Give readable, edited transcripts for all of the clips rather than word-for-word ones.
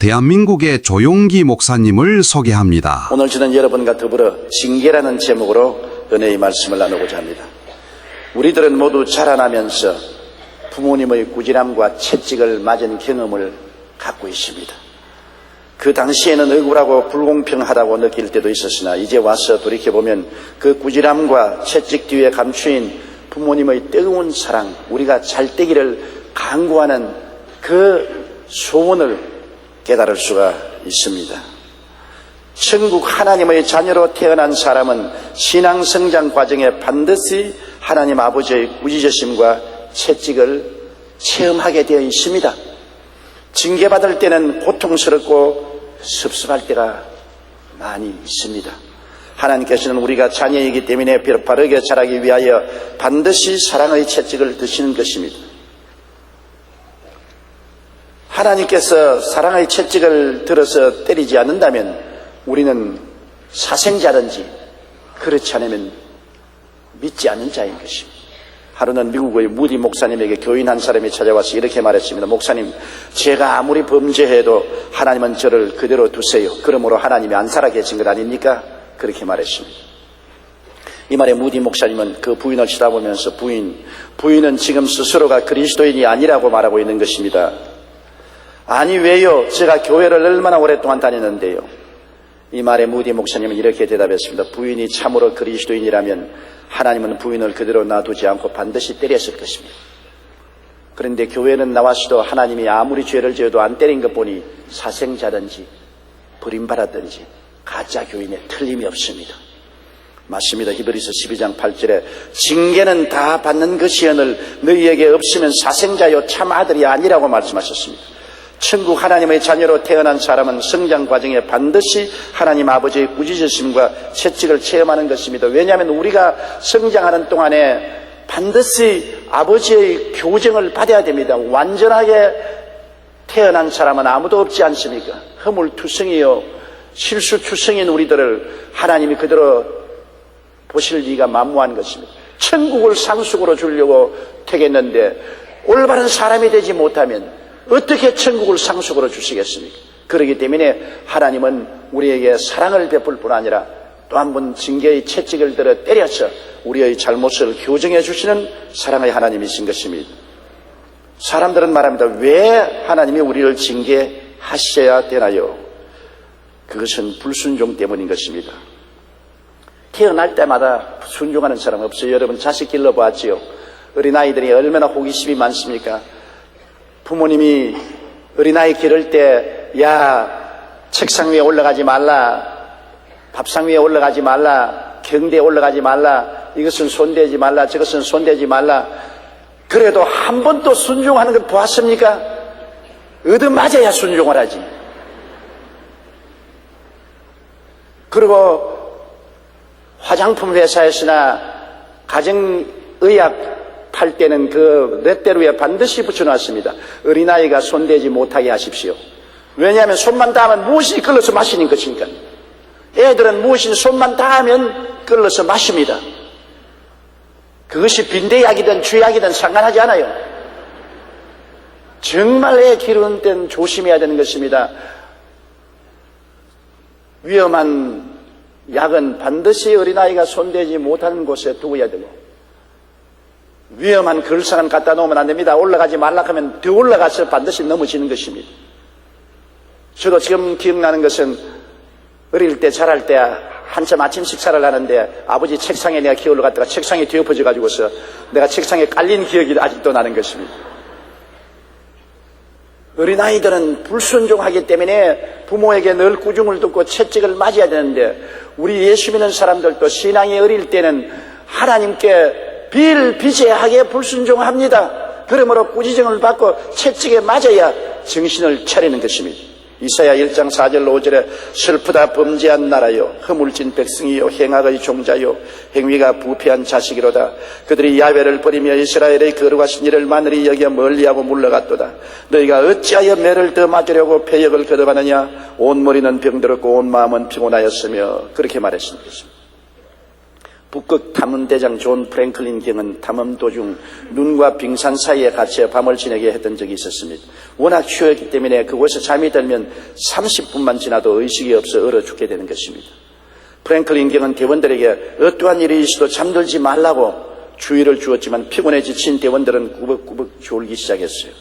대한민국의 조용기 목사님을 소개합니다. 오늘 저는 여러분과 더불어 징계라는 제목으로 은혜의 말씀을 나누고자 합니다. 우리들은 모두 자라나면서 부모님의 꾸지람과 채찍을 맞은 경험을 갖고 있습니다. 그 당시에는 억울하고 불공평하다고 느낄 때도 있었으나 이제 와서 돌이켜보면 그 꾸지람과 채찍 뒤에 감추인 부모님의 뜨거운 사랑, 우리가 잘 되기를 간구하는 그 소원을 깨달을 수가 있습니다. 천국 하나님의 자녀로 태어난 사람은 신앙 성장 과정에 반드시 하나님 아버지의 꾸짖으심과 채찍을 체험하게 되어 있습니다. 징계받을 때는 고통스럽고 섭섭할 때가 많이 있습니다. 하나님께서는 우리가 자녀이기 때문에 바르게 자라기 위하여 반드시 사랑의 채찍을 드시는 것입니다. 하나님께서 사랑의 채찍을 들어서 때리지 않는다면 우리는 사생자든지 그렇지 않으면 믿지 않는 자인 것입니다. 하루는 미국의 무디 목사님에게 교인 한 사람이 찾아와서 이렇게 말했습니다. 목사님, 제가 아무리 범죄해도 하나님은 저를 그대로 두세요. 그러므로 하나님이 안 살아계신 것 아닙니까? 그렇게 말했습니다. 이 말에 무디 목사님은 그 부인을 쳐다보면서 부인은 지금 스스로가 그리스도인이 아니라고 말하고 있는 것입니다. 아니 왜요? 제가 교회를 얼마나 오랫동안 다녔는데요. 이 말에 무디 목사님은 이렇게 대답했습니다. 부인이 참으로 그리스도인이라면 하나님은 부인을 그대로 놔두지 않고 반드시 때렸을 것입니다. 그런데 교회는 나와서도 하나님이 아무리 죄를 지어도 안 때린 것 보니 사생자든지 버림받았든지 가짜 교인에 틀림이 없습니다. 맞습니다. 히브리서 12장 8절에 징계는 다 받는 것이오늘 너희에게 없으면 사생자요 참 아들이 아니라고 말씀하셨습니다. 천국 하나님의 자녀로 태어난 사람은 성장 과정에 반드시 하나님 아버지의 꾸짖으심과 채찍을 체험하는 것입니다. 왜냐하면 우리가 성장하는 동안에 반드시 아버지의 교정을 받아야 됩니다. 완전하게 태어난 사람은 아무도 없지 않습니까? 허물투성이요 실수투성인 우리들을 하나님이 그대로 보실 리가 만무한 것입니다. 천국을 상속으로 주려고 택했는데 올바른 사람이 되지 못하면 어떻게 천국을 상속으로 주시겠습니까? 그렇기 때문에 하나님은 우리에게 사랑을 베풀 뿐 아니라 또 한 번 징계의 채찍을 들어 때려서 우리의 잘못을 교정해 주시는 사랑의 하나님이신 것입니다. 사람들은 말합니다. 왜 하나님이 우리를 징계하셔야 되나요? 그것은 불순종 때문인 것입니다. 태어날 때마다 순종하는 사람 없어요. 여러분 자식 길러보았지요? 어린아이들이 얼마나 호기심이 많습니까? 부모님이 어린아이 기를 때, 책상 위에 올라가지 말라, 밥상 위에 올라가지 말라, 경대에 올라가지 말라, 이것은 손대지 말라, 저것은 손대지 말라. 그래도 한 번도 순종하는 걸 보았습니까? 얻어맞아야 순종을 하지. 그리고 화장품 회사에서나 가정의학 팔 때는 그 렛대루에 반드시 붙여놨습니다. 어린아이가 손대지 못하게 하십시오. 왜냐하면 손만 닿으면 무엇이 끌어서 마시는 것이니까. 애들은 무엇이 손만 닿으면 끌어서 마십니다. 그것이 빈대약이든 쥐약이든 상관하지 않아요. 정말 애 기르는 때는 조심해야 되는 것입니다. 위험한 약은 반드시 어린아이가 손대지 못하는 곳에 두어야 되고 위험한 걸상은 갖다 놓으면 안 됩니다. 올라가지 말라 하면 더 올라가서 반드시 넘어지는 것입니다. 저도 지금 기억나는 것은 어릴 때 자랄 때 한참 아침 식사를 하는데 아버지 책상에 내가 기어 올라갔다가 책상이 뒤엎어져 가지고서 내가 책상에 깔린 기억이 아직도 나는 것입니다. 어린아이들은 불순종하기 때문에 부모에게 늘 꾸중을 듣고 채찍을 맞아야 되는데 우리 예수 믿는 사람들도 신앙이 어릴 때는 하나님께 비일비재하게 불순종합니다. 그러므로 꾸지정을 받고 채찍에 맞아야 정신을 차리는 것입니다. 이사야 1장 4절 5절에 슬프다 범죄한 나라요 허물진 백성이요 행악의 종자요 행위가 부패한 자식이로다. 그들이 야훼를 버리며 이스라엘의 거룩하신 이를 마늘이 여겨 멀리하고 물러갔도다. 너희가 어찌하여 매를 더 맞으려고 패역을 거듭하느냐. 온 머리는 병들었고 온 마음은 피곤하였으며 그렇게 말했습니다. 북극 탐험대장 존 프랭클린 경은 탐험 도중 눈과 빙산 사이에 갇혀 밤을 지내게 했던 적이 있었습니다. 워낙 추웠기 때문에 그곳에 잠이 들면 30분만 지나도 의식이 없어 얼어 죽게 되는 것입니다. 프랭클린 경은 대원들에게 어떠한 일이 있어도 잠들지 말라고 주의를 주었지만 피곤해 지친 대원들은 꾸벅꾸벅 졸기 시작했어요.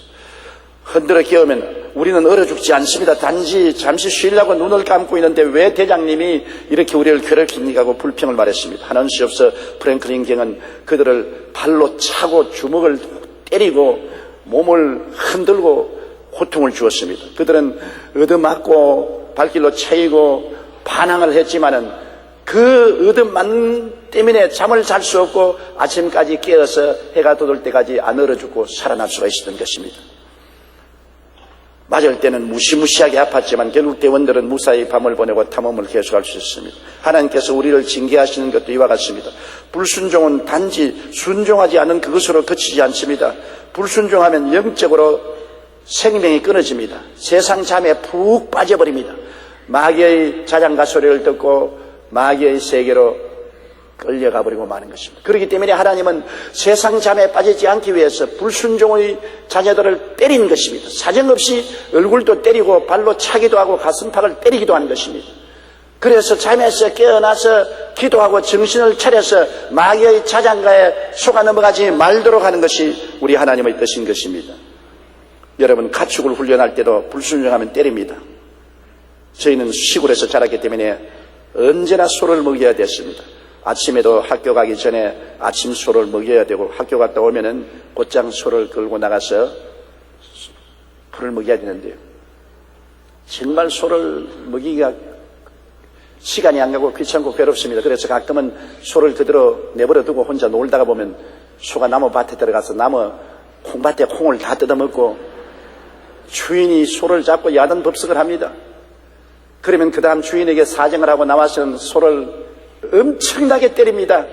흔들어 깨우면 우리는 얼어 죽지 않습니다. 단지 잠시 쉬려고 눈을 감고 있는데 왜 대장님이 이렇게 우리를 괴롭힙니까 하고 불평을 말했습니다. 하는 수 없어 프랭클린 경은 그들을 발로 차고 주먹을 때리고 몸을 흔들고 고통을 주었습니다. 그들은 얻어맞고 발길로 차이고 반항을 했지만은 그 얻어맞는 때문에 잠을 잘 수 없고 아침까지 깨어서 해가 돋을 때까지 안 얼어 죽고 살아날 수가 있었던 것입니다. 맞을 때는 무시무시하게 아팠지만 결국 대원들은 무사히 밤을 보내고 탐험을 계속할 수 있습니다. 하나님께서 우리를 징계하시는 것도 이와 같습니다. 불순종은 단지 순종하지 않은 그것으로 그치지 않습니다. 불순종하면 영적으로 생명이 끊어집니다. 세상 잠에 푹 빠져버립니다. 마귀의 자장가 소리를 듣고 마귀의 세계로 끌려가 버리고 마는 것입니다. 그렇기 때문에 하나님은 세상 잠에 빠지지 않기 위해서 불순종의 자녀들을 때린 것입니다. 사정없이 얼굴도 때리고 발로 차기도 하고 가슴팍을 때리기도 하는 것입니다. 그래서 잠에서 깨어나서 기도하고 정신을 차려서 마귀의 자장가에 속아 넘어가지 말도록 하는 것이 우리 하나님의 뜻인 것입니다. 여러분, 가축을 훈련할 때도 불순종하면 때립니다. 저희는 시골에서 자랐기 때문에 언제나 소를 먹여야 됐습니다. 아침에도 학교 가기 전에 아침 소를 먹여야 되고 학교 갔다 오면은 곧장 소를 끌고 나가서 풀을 먹여야 되는데요. 정말 소를 먹이기가 시간이 안 가고 귀찮고 괴롭습니다. 그래서 가끔은 소를 그대로 내버려 두고 혼자 놀다가 보면 소가 나무 밭에 들어가서 나무 콩밭에 콩을 다 뜯어먹고 주인이 소를 잡고 야단 법석을 합니다. 그러면 그 다음 주인에게 사정을 하고 나와서는 소를 엄청나게 때립니다.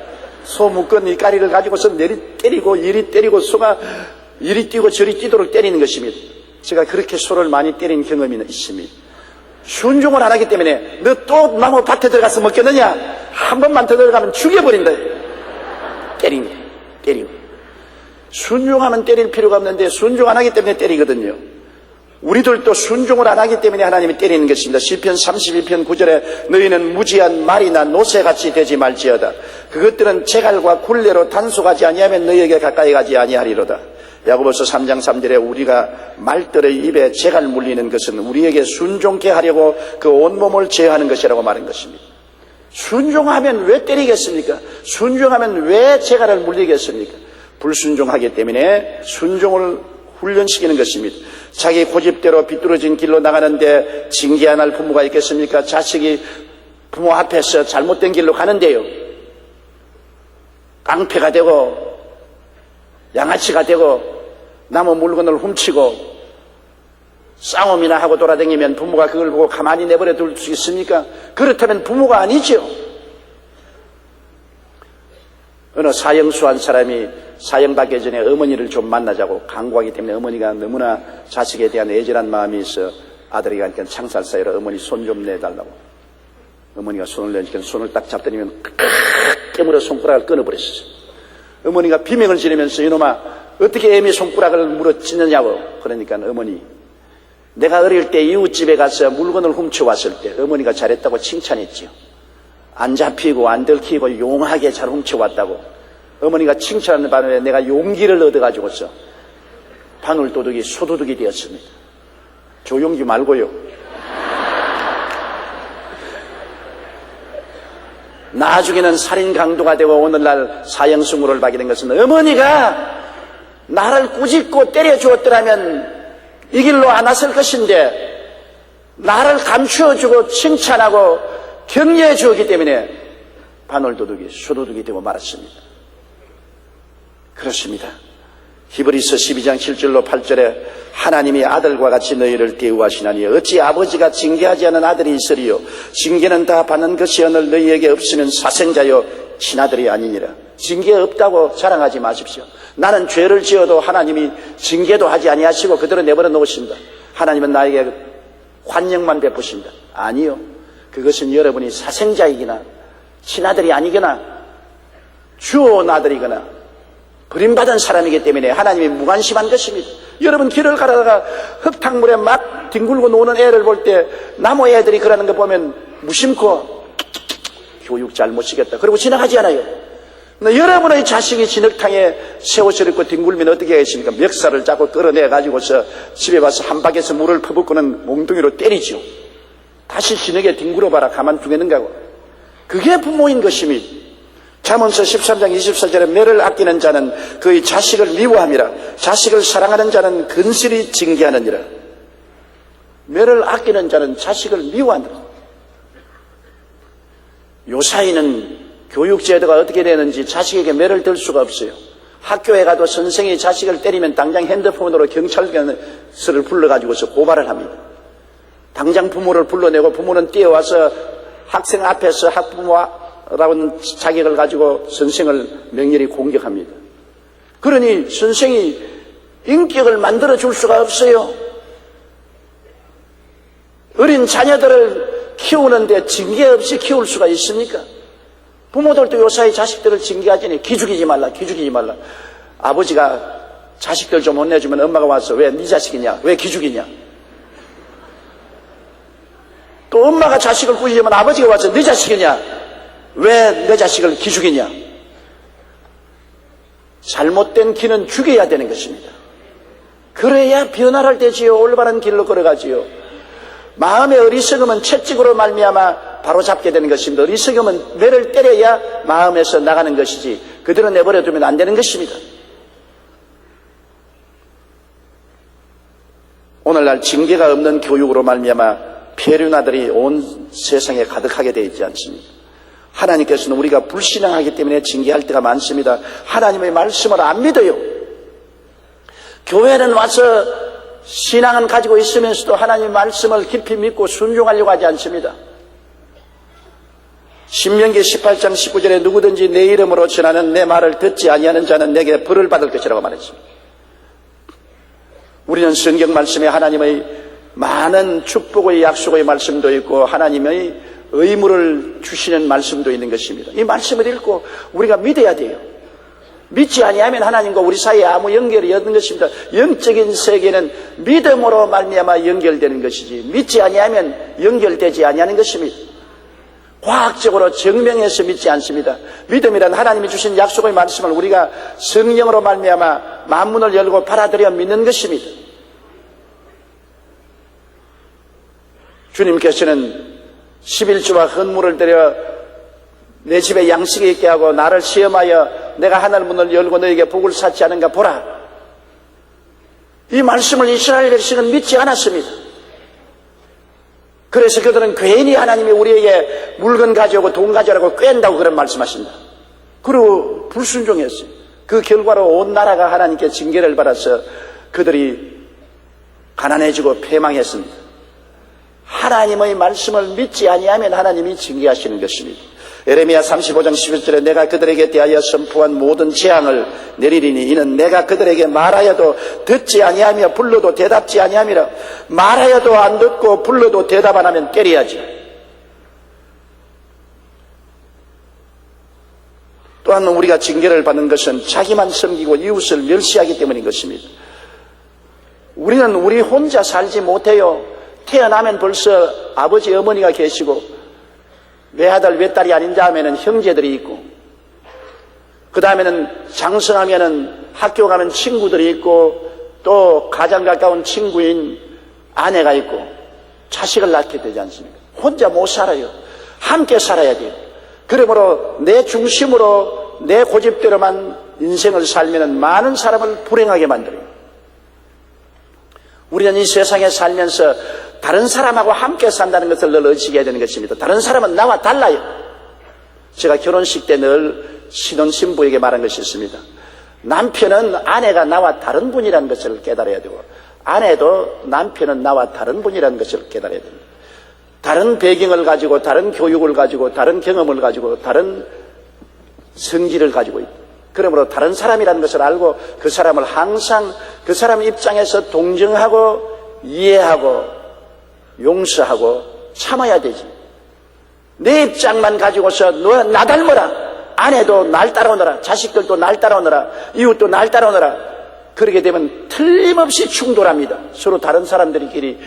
소 묶은 이 까리를 가지고서 내리 때리고 이리 때리고 소가 이리 뛰고 저리 뛰도록 때리는 것입니다. 제가 그렇게 소를 많이 때린 경험이 있습니다. 순종을 안 하기 때문에 너 또 나무 밭에 들어가서 먹겠느냐? 한 번만 더 들어가면 죽여버린다. 때리고. 순종하면 때릴 필요가 없는데 순종 안 하기 때문에 때리거든요. 우리들도 순종을 안 하기 때문에 하나님이 때리는 것입니다. 시편 31편 9절에 너희는 무지한 말이나 노새같이 되지 말지어다. 그것들은 제갈과 굴레로 단속하지 아니하면 너희에게 가까이 가지 아니하리로다. 야고보서 3장 3절에 우리가 말들의 입에 제갈 물리는 것은 우리에게 순종케 하려고 그 온몸을 제어하는 것이라고 말한 것입니다. 순종하면 왜 때리겠습니까? 순종하면 왜 제갈을 물리겠습니까? 불순종하기 때문에 순종을 훈련시키는 것입니다. 자기 고집대로 비뚤어진 길로 나가는데 징계 안 할 부모가 있겠습니까? 자식이 부모 앞에서 잘못된 길로 가는데요, 깡패가 되고 양아치가 되고 남의 물건을 훔치고 싸움이나 하고 돌아다니면 부모가 그걸 보고 가만히 내버려 둘 수 있습니까? 그렇다면 부모가 아니죠. 어느 사형수 한 사람이 사형받기 전에 어머니를 좀 만나자고 강구하기 때문에 어머니가 너무나 자식에 대한 애절한 마음이 있어 아들이 가니까 창살 사이로 어머니 손 좀 내달라고. 어머니가 손을 내니까 손을 딱 잡더니면 깨물어 손가락을 끊어버렸어요. 어머니가 비명을 지르면서 이놈아 어떻게 애미 손가락을 물어 찢느냐고. 그러니까 어머니, 내가 어릴 때 이웃집에 가서 물건을 훔쳐왔을 때 어머니가 잘했다고 칭찬했지요. 안 잡히고 안 들키고 용하게 잘 훔쳐왔다고 어머니가 칭찬하는 반면에 내가 용기를 얻어가지고서 바늘도둑이 소도둑이 되었습니다. 조용히 말고요. 나중에는 살인 강도가 되고 오늘날 사형 선고를 받게 된 것은 어머니가 나를 꾸짖고 때려주었더라면 이 길로 안 왔을 것인데 나를 감추어주고 칭찬하고 격려해 주었기 때문에 바늘도둑이 소도둑이 되고 말았습니다. 그렇습니다. 히브리서 12장 7절로 8절에 하나님이 아들과 같이 너희를 대우하시나니 어찌 아버지가 징계하지 않은 아들이 있으리요. 징계는 다 받는 것이 오늘 너희에게 없으면 사생자요 친아들이 아니니라. 징계 없다고 자랑하지 마십시오. 나는 죄를 지어도 하나님이 징계도 하지 아니하시고 그대로 내버려 놓으십니다. 하나님은 나에게 환영만 베푸십니다. 아니요. 그것은 여러분이 사생자이기나 친아들이 아니거나 주어나들이거나 버림받은 사람이기 때문에 하나님이 무관심한 것입니다. 여러분 길을 가다가 흙탕물에 막 뒹굴고 노는 애를 볼 때 나무 애들이 그러는 거 보면 무심코 교육 잘못시켰다 그러고 지나가지 않아요. 여러분의 자식이 진흙탕에 새 옷을 입고 뒹굴면 어떻게 하겠습니까? 멱살을 잡고 끌어내가지고서 집에 와서 한 박에서 물을 퍼붓고는 몽둥이로 때리죠. 다시 진흙에 뒹굴어봐라 가만두겠는가고. 그게 부모인 것입니다. 잠언서 13장 24절에 매를 아끼는 자는 그의 자식을 미워함이라. 자식을 사랑하는 자는 근실히 징계하느니라. 매를 아끼는 자는 자식을 미워하느라. 요사이는 교육제도가 어떻게 되는지 자식에게 매를 들 수가 없어요. 학교에 가도 선생이 자식을 때리면 당장 핸드폰으로 경찰서를 불러가지고서 고발을 합니다. 당장 부모를 불러내고 부모는 뛰어와서 학생 앞에서 학부모라는 자격을 가지고 선생을 맹렬히 공격합니다. 그러니 선생이 인격을 만들어 줄 수가 없어요. 어린 자녀들을 키우는데 징계 없이 키울 수가 있습니까? 부모들도 요사이 자식들을 징계하지니 기죽이지 말라 기죽이지 말라. 아버지가 자식들 좀 혼내주면 엄마가 와서 왜 네 자식이냐 왜 기죽이냐. 또 엄마가 자식을 꾸짖으면 아버지가 와서 네 자식이냐 왜 내 자식을 기죽이냐. 잘못된 길은 죽여야 되는 것입니다. 그래야 변화를 되지요. 올바른 길로 걸어가지요. 마음의 어리석음은 채찍으로 말미암아 바로잡게 되는 것입니다. 어리석음은 매를 때려야 마음에서 나가는 것이지 그대로 내버려 두면 안 되는 것입니다. 오늘날 징계가 없는 교육으로 말미암아 폐륜아들이 온 세상에 가득하게 되어 있지 않습니까? 하나님께서는 우리가 불신앙하기 때문에 징계할 때가 많습니다. 하나님의 말씀을 안 믿어요. 교회는 와서 신앙은 가지고 있으면서도 하나님의 말씀을 깊이 믿고 순종하려고 하지 않습니다. 신명기 18장 19절에 누구든지 내 이름으로 전하는 내 말을 듣지 아니하는 자는 내게 벌을 받을 것이라고 말했습니다. 우리는 성경 말씀에 하나님의 많은 축복의 약속의 말씀도 있고 하나님의 의무를 주시는 말씀도 있는 것입니다. 이 말씀을 읽고 우리가 믿어야 돼요. 믿지 아니하면 하나님과 우리 사이에 아무 연결이 없는 것입니다. 영적인 세계는 믿음으로 말미암아 연결되는 것이지 믿지 아니하면 연결되지 아니하는 것입니다. 과학적으로 증명해서 믿지 않습니다. 믿음이란 하나님이 주신 약속의 말씀을 우리가 성령으로 말미암아 만문을 열고 받아들여 믿는 것입니다. 주님께서는 11조와 헌물을 드려 내 집에 양식이 있게 하고 나를 시험하여 내가 하늘 문을 열고 너에게 복을 샀지 않은가 보라. 이 말씀을 이스라엘 백성은 믿지 않았습니다. 그래서 그들은 괜히 하나님이 우리에게 물건 가져오고 돈 가져오라고 꿰한다고 그런 말씀하신다. 그리고 불순종했어요. 그 결과로 온 나라가 하나님께 징계를 받아서 그들이 가난해지고 패망했습니다. 하나님의 말씀을 믿지 아니하면 하나님이 징계하시는 것입니다. 에레미야 35장 11절에 내가 그들에게 대하여 선포한 모든 재앙을 내리리니 이는 내가 그들에게 말하여도 듣지 아니하며 불러도 대답지 아니함이라. 말하여도 안 듣고 불러도 대답 안 하면 때려야지. 또한 우리가 징계를 받는 것은 자기만 섬기고 이웃을 멸시하기 때문인 것입니다. 우리는 우리 혼자 살지 못해요. 태어나면 벌써 아버지 어머니가 계시고 외아들 외딸이 아닌 다음에는 형제들이 있고 그 다음에는 장성하면은 학교 가면 친구들이 있고 또 가장 가까운 친구인 아내가 있고 자식을 낳게 되지 않습니까? 혼자 못 살아요. 함께 살아야 돼요. 그러므로 내 중심으로 내 고집대로만 인생을 살면은 많은 사람을 불행하게 만들어요. 우리는 이 세상에 살면서 다른 사람하고 함께 산다는 것을 늘 의식해야 되는 것입니다. 다른 사람은 나와 달라요. 제가 결혼식 때 늘 신혼 신부에게 말한 것이 있습니다. 남편은 아내가 나와 다른 분이라는 것을 깨달아야 되고 아내도 남편은 나와 다른 분이라는 것을 깨달아야 됩니다. 다른 배경을 가지고 다른 교육을 가지고 다른 경험을 가지고 다른 성질을 가지고 있다. 그러므로 다른 사람이라는 것을 알고 그 사람을 항상 그 사람 입장에서 동정하고 이해하고 용서하고 참아야 되지. 내 입장만 가지고서 너 나 닮아라 아내도 날 따라오너라, 자식들도 날 따라오너라, 이웃도 날 따라오너라. 그렇게 되면 틀림없이 충돌합니다. 서로 다른 사람들끼리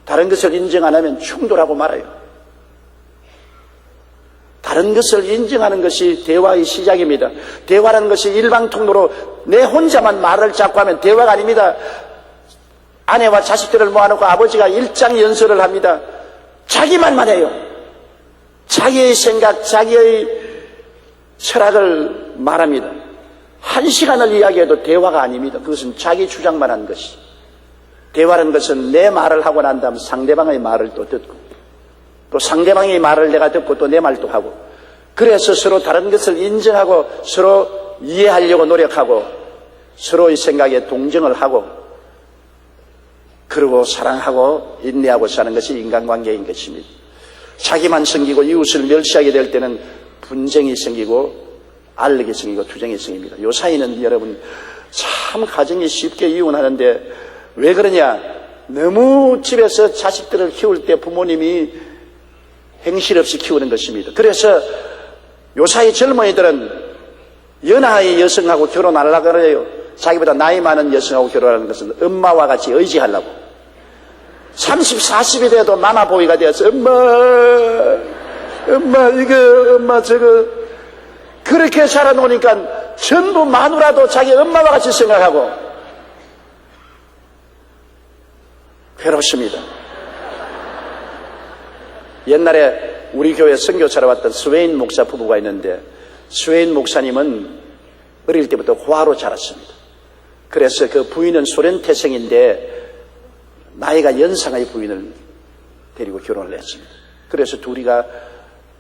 다른 것을 인정 안 하면 충돌하고 말아요. 다른 것을 인정하는 것이 대화의 시작입니다. 대화라는 것이 일방통로로 내 혼자만 말을 자꾸 하면 대화가 아닙니다. 아내와 자식들을 모아놓고 아버지가 일장연설을 합니다. 자기 말만 해요. 자기의 생각, 자기의 철학을 말합니다. 1시간을 이야기해도 대화가 아닙니다. 그것은 자기 주장만 한 것이. 대화라는 것은 내 말을 하고 난 다음 상대방의 말을 또 듣고, 또 상대방의 말을 내가 듣고 또 내 말도 하고, 그래서 서로 다른 것을 인정하고 서로 이해하려고 노력하고 서로의 생각에 동정을 하고, 그리고 사랑하고 인내하고 사는 것이 인간관계인 것입니다. 자기만 생기고 이웃을 멸시하게 될 때는 분쟁이 생기고 알력이 생기고 투쟁이 생깁니다. 요 사이는 여러분 참 가정이 쉽게 이혼하는데 왜 그러냐? 너무 집에서 자식들을 키울 때 부모님이 행실 없이 키우는 것입니다. 그래서 요 사이 젊은이들은 연하의 여성하고 결혼하려고 그래요. 자기보다 나이 많은 여성하고 결혼하는 것은 엄마와 같이 의지하려고. 30, 40이 돼도 마마보이가 되어서 엄마 이거 엄마 저거 그렇게 살아놓으니까 전부 마누라도 자기 엄마와 같이 생각하고 괴롭습니다. 옛날에 우리 교회 선교사로 왔던 스웨인 목사 부부가 있는데, 스웨인 목사님은 어릴 때부터 화로 자랐습니다. 그래서 그 부인은 소련 태생인데 나이가 연상의 부인을 데리고 결혼을 했습니다. 그래서 둘이가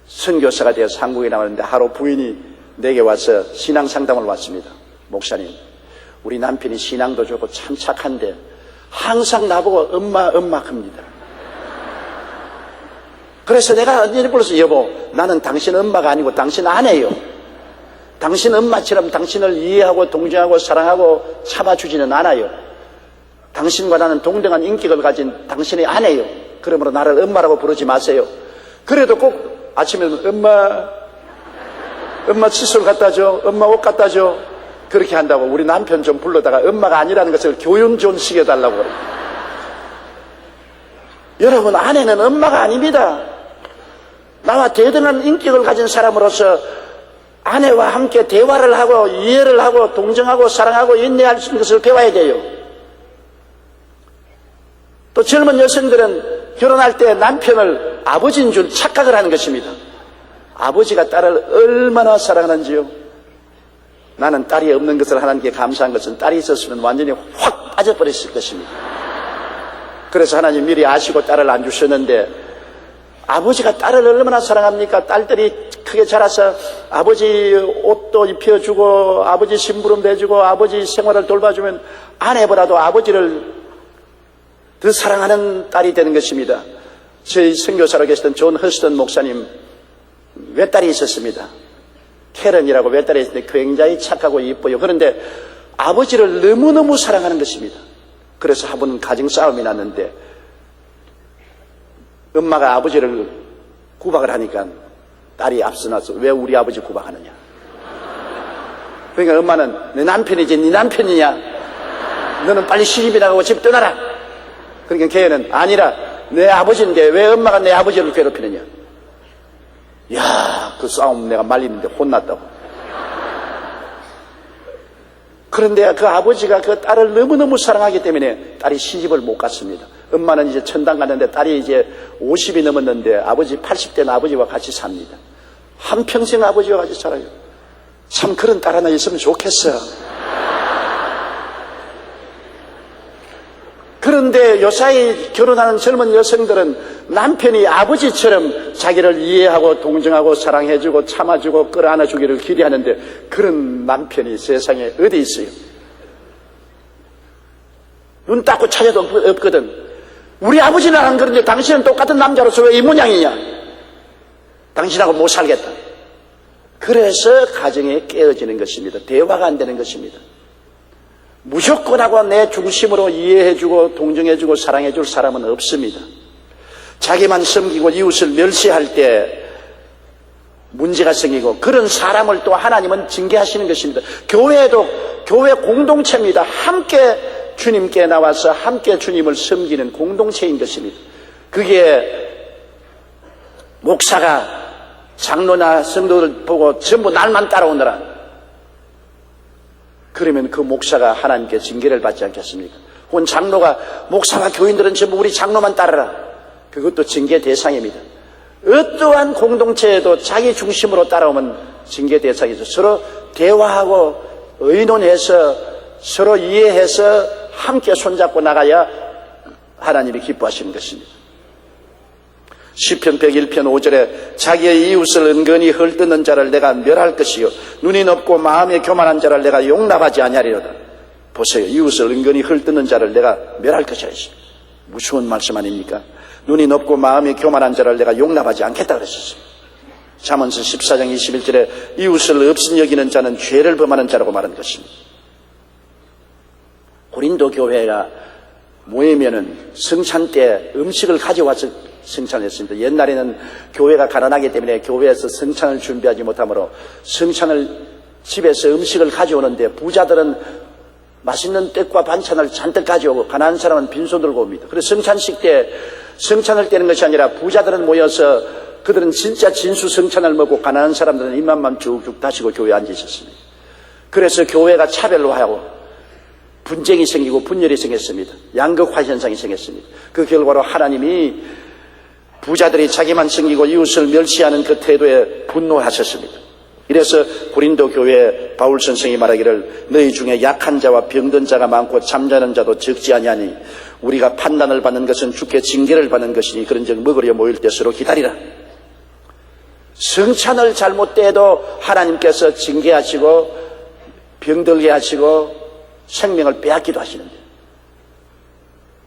선교사가 되어서 한국에 나왔는데 하루 부인이 내게 와서 신앙 상담을 왔습니다. 목사님, 우리 남편이 신앙도 좋고 참 착한데 항상 나보고 엄마 합니다. 그래서 내가 언니 불러서 여보, 나는 당신 엄마가 아니고 당신 아내예요. 당신 엄마처럼 당신을 이해하고 동정하고 사랑하고 참아주지는 않아요. 당신과 나는 동등한 인격을 가진 당신의 아내예요. 그러므로 나를 엄마라고 부르지 마세요. 그래도 꼭 아침에 엄마 칫솔 갖다 줘, 엄마 옷 갖다 줘, 그렇게 한다고 우리 남편 좀 불러다가 엄마가 아니라는 것을 교훈 좀 시켜달라고 그래요. 여러분, 아내는 엄마가 아닙니다. 나와 대등한 인격을 가진 사람으로서 아내와 함께 대화를 하고 이해를 하고 동정하고 사랑하고 인내할 수 있는 것을 배워야 돼요. 또 젊은 여성들은 결혼할 때 남편을 아버지인 줄 착각을 하는 것입니다. 아버지가 딸을 얼마나 사랑하는지요. 나는 딸이 없는 것을 하나님께 감사한 것은 딸이 있었으면 완전히 확 빠져버렸을 것입니다. 그래서 하나님 미리 아시고 딸을 안 주셨는데, 아버지가 딸을 얼마나 사랑합니까? 딸들이 크게 자라서 아버지 옷도 입혀주고 아버지 심부름 해주고 아버지 생활을 돌봐주면 아내보다도 아버지를 더 사랑하는 딸이 되는 것입니다. 저희 선교사로 계시던 존 허스턴 목사님 외딸이 있었습니다. 캐런이라고 외딸이 있었는데 굉장히 착하고 이뻐요. 그런데 아버지를 너무너무 사랑하는 것입니다. 그래서 한 번 가정 싸움이 났는데 엄마가 아버지를 구박을 하니까 딸이 앞서 나서 왜 우리 아버지 구박하느냐. 그러니까 엄마는 내 남편이지 네 남편이냐, 너는 빨리 시집이 나가고 집 떠나라. 그러니까 걔는 아니라 내 아버지인데 왜 엄마가 내 아버지를 괴롭히느냐. 야, 그 싸움 내가 말리는데 혼났다고. 그런데 그 아버지가 그 딸을 너무너무 사랑하기 때문에 딸이 시집을 못 갔습니다. 엄마는 이제 천당 갔는데 딸이 이제 50이 넘었는데 아버지 80대는 아버지와 같이 삽니다. 한평생 아버지와 같이 살아요. 참 그런 딸 하나 있으면 좋겠어. 그런데 요사이 결혼하는 젊은 여성들은 남편이 아버지처럼 자기를 이해하고 동정하고 사랑해주고 참아주고 끌어안아주기를 기대하는데 그런 남편이 세상에 어디 있어요? 눈 닦고 찾아도 없거든. 우리 아버지는 안 그런데 당신은 똑같은 남자로서 왜 이 모양이냐? 당신하고 못 살겠다. 그래서 가정이 깨어지는 것입니다. 대화가 안 되는 것입니다. 무조건 하고 내 중심으로 이해해주고 동정해주고 사랑해줄 사람은 없습니다. 자기만 섬기고 이웃을 멸시할 때 문제가 생기고 그런 사람을 또 하나님은 징계하시는 것입니다. 교회도 교회 공동체입니다. 함께 주님께 나와서 함께 주님을 섬기는 공동체인 것입니다. 그게 목사가 장로나 성도들 보고 전부 날만 따라오느라 그러면 그 목사가 하나님께 징계를 받지 않겠습니까? 혹은 장로가 목사와 교인들은 전부 우리 장로만 따르라. 그것도 징계 대상입니다. 어떠한 공동체에도 자기 중심으로 따라오면 징계 대상이죠. 서로 대화하고 의논해서 서로 이해해서 함께 손잡고 나가야 하나님이 기뻐하시는 것입니다. 시편 101편 5절에 자기의 이웃을 은근히 헐뜯는 자를 내가 멸할 것이요 눈이 높고 마음에 교만한 자를 내가 용납하지 아니하리로다. 보세요. 이웃을 은근히 헐뜯는 자를 내가 멸할 것이라 했습니다. 무서운 말씀 아닙니까? 눈이 높고 마음이 교만한 자를 내가 용납하지 않겠다 그랬었습니다. 잠언서 14장 21절에 이웃을 없인 여기는 자는 죄를 범하는 자라고 말한 것입니다. 고린도 교회가 모이면은 성찬 때 음식을 가져와서 성찬을 했습니다. 옛날에는 교회가 가난하기 때문에 교회에서 성찬을 준비하지 못하므로 성찬을 집에서 음식을 가져오는데 부자들은 맛있는 떡과 반찬을 잔뜩 가져오고 가난한 사람은 빈손 들고 옵니다. 그래서 성찬식 때 성찬을 떼는 것이 아니라 부자들은 모여서 그들은 진짜 진수 성찬을 먹고 가난한 사람들은 입맛만 쭉쭉 다시고 교회에 앉아 있었습니다. 그래서 교회가 차별로하고 분쟁이 생기고 분열이 생겼습니다. 양극화 현상이 생겼습니다. 그 결과로 하나님이 부자들이 자기만 챙기고 이웃을 멸시하는 그 태도에 분노하셨습니다. 이래서 고린도 교회에 바울 선생이 말하기를 너희 중에 약한 자와 병든 자가 많고 잠자는 자도 적지 아니하니 우리가 판단을 받는 것은 주께 징계를 받는 것이니 그런즉 먹으려 모일 때 서로 기다리라. 성찬을 잘못 떼도 하나님께서 징계하시고 병들게 하시고 생명을 빼앗기도 하시는데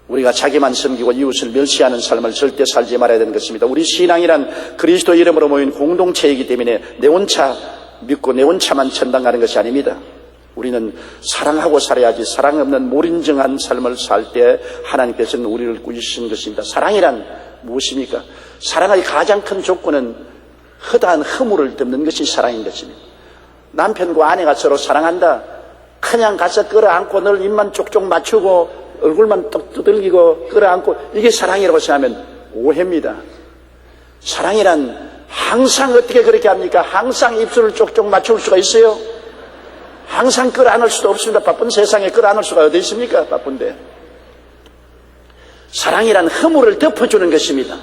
우리가 자기만 섬기고 이웃을 멸시하는 삶을 절대 살지 말아야 되는 것입니다. 우리 신앙이란 그리스도 이름으로 모인 공동체이기 때문에 내 혼자 믿고 내 혼자만 천당 가는 것이 아닙니다. 우리는 사랑하고 살아야지 사랑 없는 몰인정한 삶을 살 때 하나님께서는 우리를 꾸짖으시는 것입니다. 사랑이란 무엇입니까? 사랑의 가장 큰 조건은 허다한 허물을 덮는 것이 사랑인 것입니다. 남편과 아내가 서로 사랑한다. 그냥 가서 끌어안고 늘 입만 쪽쪽 맞추고 얼굴만 떡 두들기고 끌어안고 이게 사랑이라고 생각하면 오해입니다. 사랑이란 항상 어떻게 그렇게 합니까? 항상 입술을 쪽쪽 맞출 수가 있어요? 항상 끌어안을 수도 없습니다. 바쁜 세상에 끌어안을 수가 어디 있습니까? 바쁜데. 사랑이란 허물을 덮어주는 것입니다.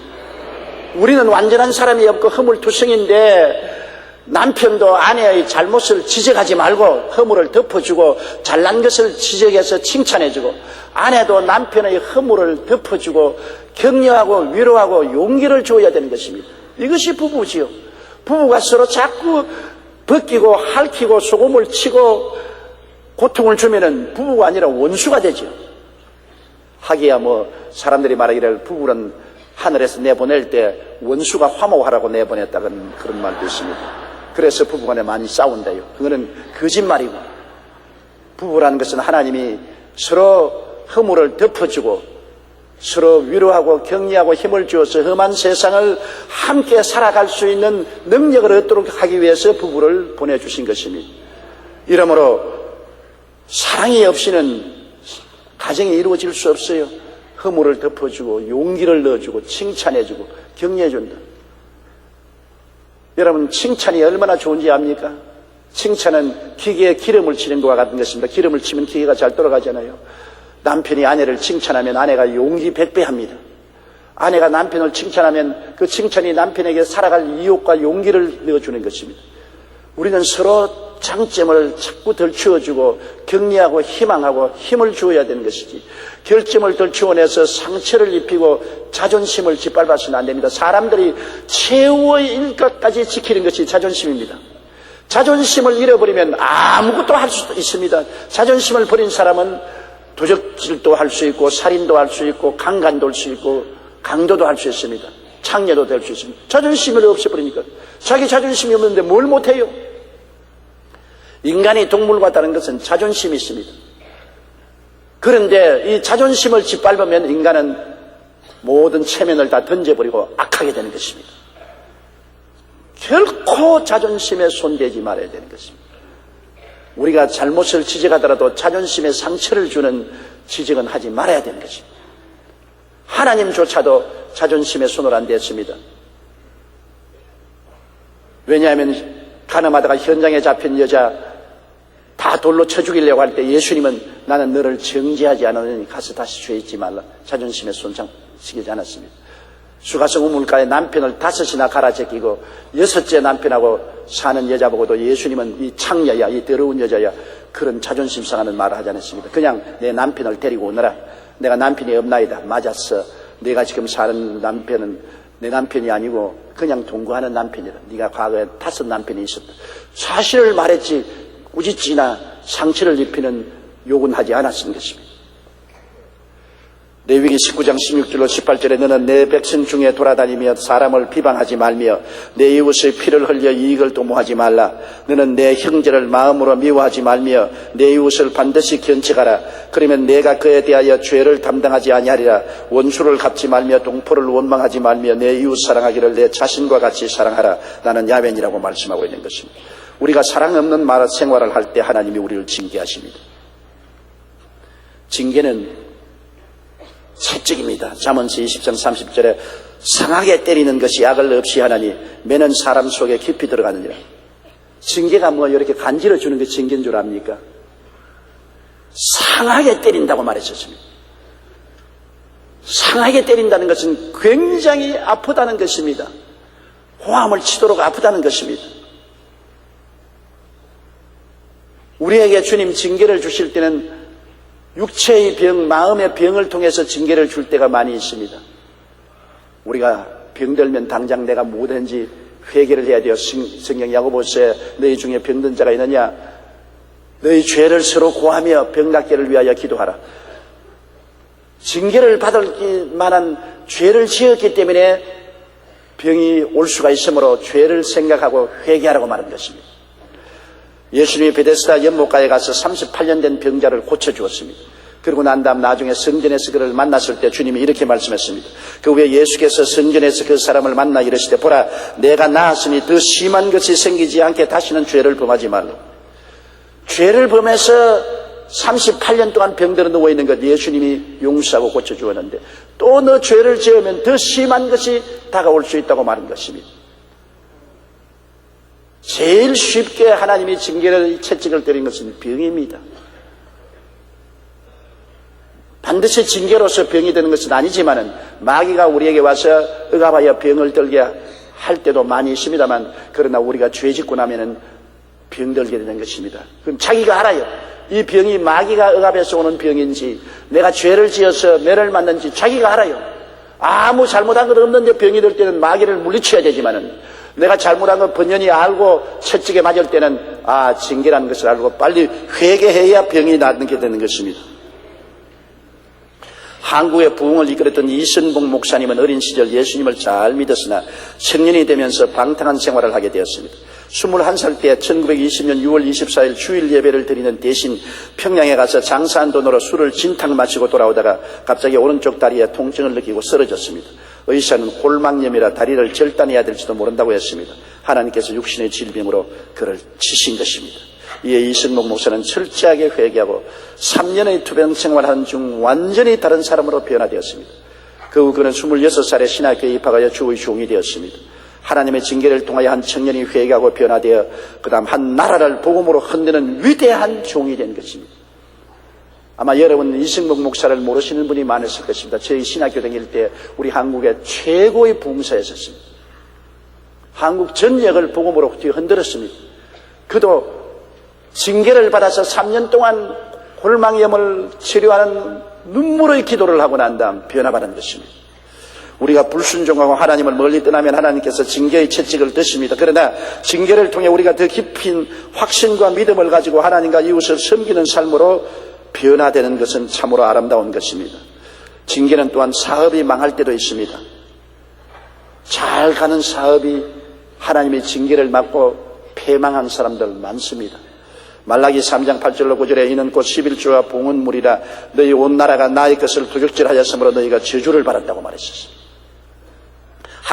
우리는 완전한 사람이 없고 허물투성인데 남편도 아내의 잘못을 지적하지 말고 허물을 덮어주고 잘난 것을 지적해서 칭찬해주고 아내도 남편의 허물을 덮어주고 격려하고 위로하고 용기를 줘야 되는 것입니다. 이것이 부부지요. 부부가 서로 자꾸 벗기고 핥히고 소금을 치고 고통을 주면은 부부가 아니라 원수가 되죠. 하기야 사람들이 말하기를 부부는 하늘에서 내보낼 때 원수가 화목하라고 내보냈다는 그런 말도 있습니다. 그래서 부부간에 많이 싸운다요. 그거는 거짓말이고 부부라는 것은 하나님이 서로 허물을 덮어주고 서로 위로하고 격려하고 힘을 주어서 험한 세상을 함께 살아갈 수 있는 능력을 얻도록 하기 위해서 부부를 보내주신 것입니다. 이러므로 사랑이 없이는 가정이 이루어질 수 없어요. 허물을 덮어주고 용기를 넣어주고 칭찬해주고 격려해준다. 여러분 칭찬이 얼마나 좋은지 압니까? 칭찬은 기계에 기름을 치는 것과 같은 것입니다. 기름을 치면 기계가 잘 돌아가잖아요. 남편이 아내를 칭찬하면 아내가 용기 100배 합니다. 아내가 남편을 칭찬하면 그 칭찬이 남편에게 살아갈 이욕과 용기를 넣어주는 것입니다. 우리는 서로 장점을 자꾸 덜추어주고 격려하고 희망하고 힘을 주어야 되는 것이지 결점을 덜추어내서 상처를 입히고 자존심을 짓밟아서는 안 됩니다. 사람들이 최후의 것까지 지키는 것이 자존심입니다. 자존심을 잃어버리면 아무것도 할 수 있습니다. 자존심을 버린 사람은 도적질도 할 수 있고 살인도 할 수 있고 강간도 할 수 있고 강도도 할 수 있습니다. 창녀도 될 수 있습니다. 자존심을 없애버리니까 자기 자존심이 없는데 뭘 못해요? 인간이 동물과 다른 것은 자존심이 있습니다. 그런데 이 자존심을 짓밟으면 인간은 모든 체면을 다 던져버리고 악하게 되는 것입니다. 결코 자존심에 손대지 말아야 되는 것입니다. 우리가 잘못을 지적하더라도 자존심에 상처를 주는 지적은 하지 말아야 되는 것입니다. 하나님조차도 자존심에 손을 안 댔습니다. 왜냐하면 가늠하다가 현장에 잡힌 여자 다 돌로 쳐 죽이려고 할 때 예수님은 나는 너를 정죄하지 않으니 가서 다시 죄 짓지 말라. 자존심에 손상시키지 않았습니다. 수가성 우물가에 남편을 5이나 갈아 제끼고 6째 남편하고 사는 여자 보고도 예수님은 이 창녀야, 이 더러운 여자야, 그런 자존심 상하는 말을 하지 않았습니다. 그냥 내 남편을 데리고 오너라. 내가 남편이 없나이다. 맞았어. 내가 지금 사는 남편은 내 남편이 아니고 그냥 동거하는 남편이다. 네가 과거에 5 남편이 있었다. 사실을 말했지 꾸짖지나 상처를 입히는 욕은 하지 않았던 것입니다. 레위기 19장 16절로 18절에 너는 내 백성 중에 돌아다니며 사람을 비방하지 말며 내 이웃의 피를 흘려 이익을 도모하지 말라. 너는 내 형제를 마음으로 미워하지 말며 내 이웃을 반드시 견책하라. 그러면 내가 그에 대하여 죄를 담당하지 아니하리라. 원수를 갚지 말며 동포를 원망하지 말며 내 이웃 사랑하기를 내 자신과 같이 사랑하라. 나는 야훼니라고 말씀하고 있는 것입니다. 우리가 사랑 없는 생활을 할 때 하나님이 우리를 징계하십니다. 징계는 채찍입니다. 잠언서 20장 30절에 상하게 때리는 것이 악을 없이 하나니 매는 사람 속에 깊이 들어가느니라. 징계가 뭐 이렇게 간지러 주는 게 징계인 줄 압니까? 상하게 때린다고 말했었습니다. 상하게 때린다는 것은 굉장히 아프다는 것입니다. 호암을 치도록 아프다는 것입니다. 우리에게 주님 징계를 주실 때는 육체의 병, 마음의 병을 통해서 징계를 줄 때가 많이 있습니다. 우리가 병들면 당장 내가 뭐든지 회개를 해야 돼요. 성경 야고보서에 너희 중에 병든 자가 있느냐? 너희 죄를 서로 고하며 병 낫기를 위하여 기도하라. 징계를 받을 만한 죄를 지었기 때문에 병이 올 수가 있으므로 죄를 생각하고 회개하라고 말한 것입니다. 예수님이 베데스다 연못가에 가서 38년 된 병자를 고쳐주었습니다. 그리고 난 다음 나중에 성전에서 그를 만났을 때 주님이 이렇게 말씀했습니다. 그 후에 예수께서 성전에서 그 사람을 만나 이르시되 보라 내가 나았으니 더 심한 것이 생기지 않게 다시는 죄를 범하지 말라. 죄를 범해서 38년 동안 병들어 누워있는 것 예수님이 용서하고 고쳐주었는데 또 너 죄를 지으면 더 심한 것이 다가올 수 있다고 말한 것입니다. 제일 쉽게 하나님이 징계를 채찍을 때린 것은 병입니다. 반드시 징계로서 병이 되는 것은 아니지만은 마귀가 우리에게 와서 억압하여 병을 들게 할 때도 많이 있습니다만 그러나 우리가 죄 짓고 나면은 병들게 되는 것입니다. 그럼 자기가 알아요. 이 병이 마귀가 억압해서 오는 병인지 내가 죄를 지어서 매를 맞는지 자기가 알아요. 아무 잘못한 것 없는데 병이 들 때는 마귀를 물리쳐야 되지만은 내가 잘못한 거 번연히 알고 채찍에 맞을 때는 징계라는 것을 알고 빨리 회개해야 병이 낫게 되는 것입니다. 한국의 부흥을 이끌었던 이선봉 목사님은 어린 시절 예수님을 잘 믿었으나 청년이 되면서 방탕한 생활을 하게 되었습니다. 21살 때 1920년 6월 24일 주일 예배를 드리는 대신 평양에 가서 장사한 돈으로 술을 진탕 마시고 돌아오다가 갑자기 오른쪽 다리에 통증을 느끼고 쓰러졌습니다. 의사는 홀막염이라 다리를 절단해야 될지도 모른다고 했습니다. 하나님께서 육신의 질병으로 그를 치신 것입니다. 이에 이승목 목사는 철저하게 회개하고 3년의 투병 생활하는 중 완전히 다른 사람으로 변화되었습니다. 그 후 그는 26살에 신학교에 입학하여 주의 종이 되었습니다. 하나님의 징계를 통하여 한 청년이 회개하고 변화되어 그 다음 한 나라를 복음으로 흔드는 위대한 종이 된 것입니다. 아마 여러분 이승목 목사를 모르시는 분이 많으실 것입니다. 저희 신학교 다닐 때 우리 한국의 최고의 봉사였었습니다. 한국 전역을 복음으로 흔들었습니다. 그도 징계를 받아서 3년 동안 홀망염을 치료하는 눈물의 기도를 하고 난 다음 변화받은 것입니다. 우리가 불순종하고 하나님을 멀리 떠나면 하나님께서 징계의 채찍을 드십니다. 그러나 징계를 통해 우리가 더 깊은 확신과 믿음을 가지고 하나님과 이웃을 섬기는 삶으로 변화되는 것은 참으로 아름다운 것입니다. 징계는 또한 사업이 망할 때도 있습니다. 잘 가는 사업이 하나님의 징계를 맞고 패망한 사람들 많습니다. 말라기 3장 8절로 9절에 이는 곧 11조와 봉헌물이라 너희 온 나라가 나의 것을 도적질하였으므로 너희가 저주를 받았다고 말했었습니다.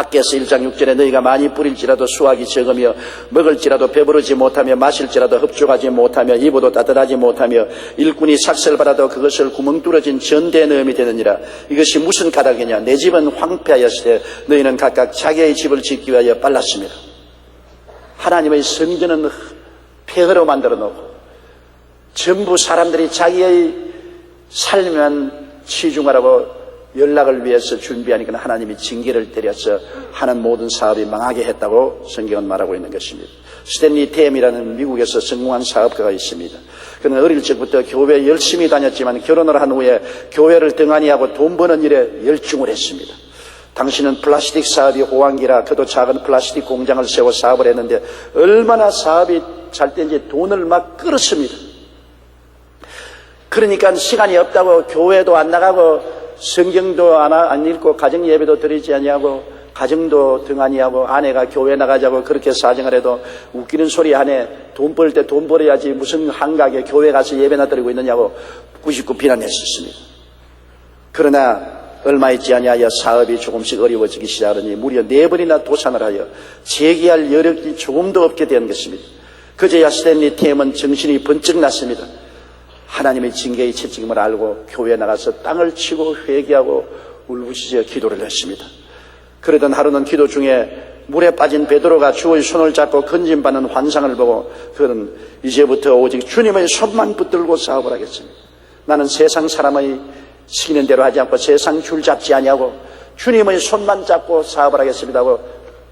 학개서 1장 6절에 너희가 많이 뿌릴지라도 수확이 적으며 먹을지라도 배부르지 못하며 마실지라도 흡족하지 못하며 입어도 따뜻하지 못하며 일꾼이 삭슬 받아도 그것을 구멍 뚫어진 전대에 넣음이 되느니라. 이것이 무슨 까닭이냐? 내 집은 황폐하였을 때 너희는 각각 자기의 집을 짓기 위하여 빨랐습니다. 하나님의 성전은 폐허로 만들어 놓고 전부 사람들이 자기의 삶에만 치중하라고 연락을 위해서 준비하니까 하나님이 징계를 때려서 하는 모든 사업이 망하게 했다고 성경은 말하고 있는 것입니다. 스탠리 템이라는 미국에서 성공한 사업가가 있습니다. 그는 어릴 적부터 교회에 열심히 다녔지만 결혼을 한 후에 교회를 등한히 하고 돈 버는 일에 열중을 했습니다. 당신은 플라스틱 사업이 호황기라 그도 작은 플라스틱 공장을 세워 사업을 했는데 얼마나 사업이 잘 된지 돈을 막 끌었습니다. 그러니까 시간이 없다고 교회도 안 나가고 성경도 안 읽고 가정 예배도 드리지 아니하고 가정도 등한히 하고 아내가 교회 나가자고 그렇게 사정을 해도 웃기는 소리 안에 돈 벌 때 돈 벌어야지 무슨 한가하게 교회 가서 예배나 드리고 있느냐고 99 비난했었습니다. 그러나 얼마 있지 아니하여 사업이 조금씩 어려워지기 시작하니 무려 4번이나 도산을 하여 재기할 여력이 조금도 없게 된 것입니다. 그제야 스탠리 템은 정신이 번쩍 났습니다. 하나님의 징계의 채찍임을 알고 교회에 나가서 땅을 치고 회개하고 울부짖어 기도를 했습니다. 그러던 하루는 기도 중에 물에 빠진 베드로가 주의 손을 잡고 건짐받는 환상을 보고 그는 이제부터 오직 주님의 손만 붙들고 사업을 하겠습니다. 나는 세상 사람의 시키는 대로 하지 않고 세상 줄 잡지 아니하고 주님의 손만 잡고 사업을 하겠습니다 하고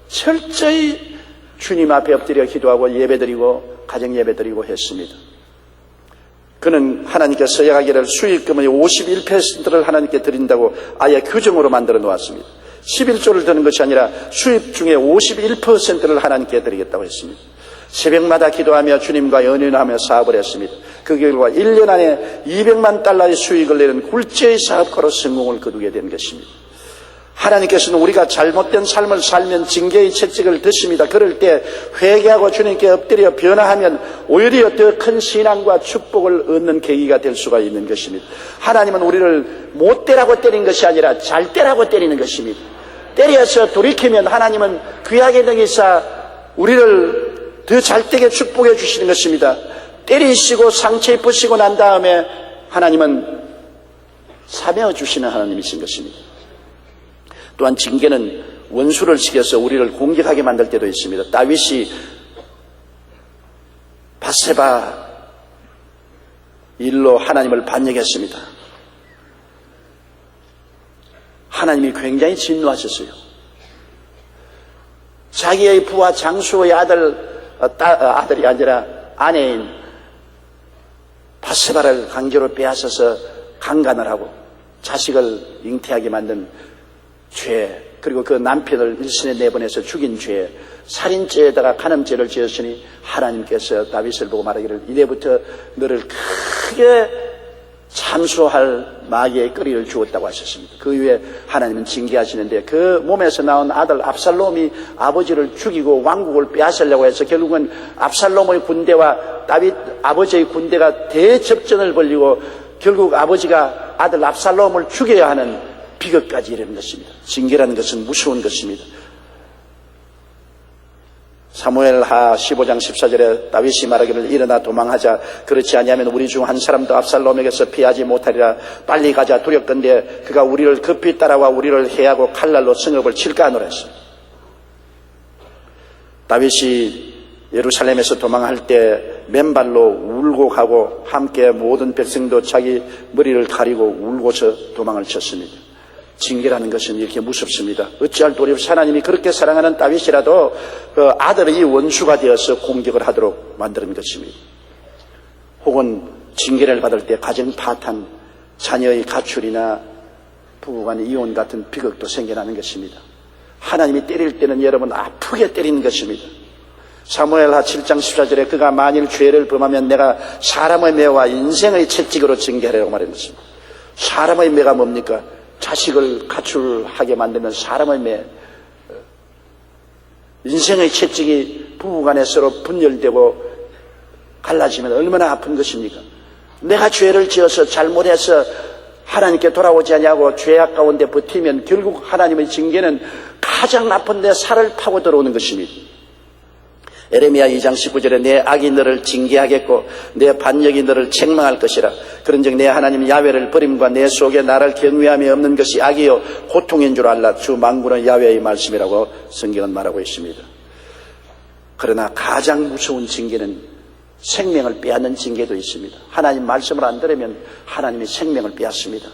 철저히 주님 앞에 엎드려 기도하고 예배드리고 가정 예배드리고 했습니다. 그는 하나님께서 서약하기를 수익금의 51%를 하나님께 드린다고 아예 규정으로 만들어 놓았습니다. 11조를 드는 것이 아니라 수입 중에 51%를 하나님께 드리겠다고 했습니다. 새벽마다 기도하며 주님과 연연하며 사업을 했습니다. 그 결과 1년 안에 200만 달러의 수익을 내는 굴지의 사업가로 성공을 거두게 된 것입니다. 하나님께서는 우리가 잘못된 삶을 살면 징계의 채찍을 드십니다. 그럴 때 회개하고 주님께 엎드려 변화하면 오히려 더 큰 신앙과 축복을 얻는 계기가 될 수가 있는 것입니다. 하나님은 우리를 못 때라고 때린 것이 아니라 잘 때라고 때리는 것입니다. 때려서 돌이키면 하나님은 귀하게 능히사 우리를 더 잘되게 축복해 주시는 것입니다. 때리시고 상처 입으시고 난 다음에 하나님은 사며 주시는 하나님이신 것입니다. 또한 징계는 원수를 시켜서 우리를 공격하게 만들 때도 있습니다. 다윗이 밧세바 일로 하나님을 반역했습니다. 하나님이 굉장히 진노하셨어요. 자기의 부하 장수의 아들이 아니라 아내인 밧세바를 강제로 빼앗아서 강간을 하고 자식을 잉태하게 만든 죄, 그리고 그 남편을 일신에 내보내서 죽인 죄, 살인죄에다가 간음죄를 지었으니 하나님께서 다윗을 보고 말하기를 이래부터 너를 크게 참수할 마귀의 거리를 주었다고 하셨습니다. 그 이후에 하나님은 징계하시는데 그 몸에서 나온 아들 압살롬이 아버지를 죽이고 왕국을 빼앗으려고 해서 결국은 압살롬의 군대와 다윗 아버지의 군대가 대접전을 벌이고 결국 아버지가 아들 압살롬을 죽여야 하는 비극까지 이르는 것입니다. 징계라는 것은 무서운 것입니다. 사무엘하 15장 14절에 다윗이 말하기를 일어나 도망하자. 그렇지 아니하면 우리 중 한 사람도 압살롬에게서 피하지 못하리라. 빨리 가자. 두렵건대 그가 우리를 급히 따라와 우리를 해하고 칼날로 성읍을 칠까 하노라 했습니다. 다윗이 예루살렘에서 도망할 때 맨발로 울고 가고 함께 모든 백성도 자기 머리를 가리고 울고서 도망을 쳤습니다. 징계라는 것은 이렇게 무섭습니다. 어찌할 도리 없이 하나님이 그렇게 사랑하는 다윗이라도 그 아들이 원수가 되어서 공격을 하도록 만드는 것입니다. 혹은 징계를 받을 때 가정 파탄, 자녀의 가출이나 부부간 이혼 같은 비극도 생겨나는 것입니다. 하나님이 때릴 때는 여러분 아프게 때리는 것입니다. 사무엘하 7장 14절에 그가 만일 죄를 범하면 내가 사람의 매와 인생의 채찍으로 징계하라고 말했습니다. 사람의 매가 뭡니까? 자식을 가출하게 만들면 사람의 매, 인생의 채찍이 부부간에 서로 분열되고 갈라지면 얼마나 아픈 것입니까? 내가 죄를 지어서 잘못해서 하나님께 돌아오지 않냐고 죄악 가운데 버티면 결국 하나님의 징계는 가장 나쁜 내 살을 파고 들어오는 것입니다. 에레미야 2장 19절에 내 악이 너를 징계하겠고 내 반역이 너를 책망할 것이라. 그런즉 내 하나님 야훼를 버림과 내 속에 나를 경외함이 없는 것이 악이요 고통인 줄 알라. 주 만군의 야훼의 말씀이라고 성경은 말하고 있습니다. 그러나 가장 무서운 징계는 생명을 빼앗는 징계도 있습니다. 하나님 말씀을 안 들으면 하나님이 생명을 빼앗습니다.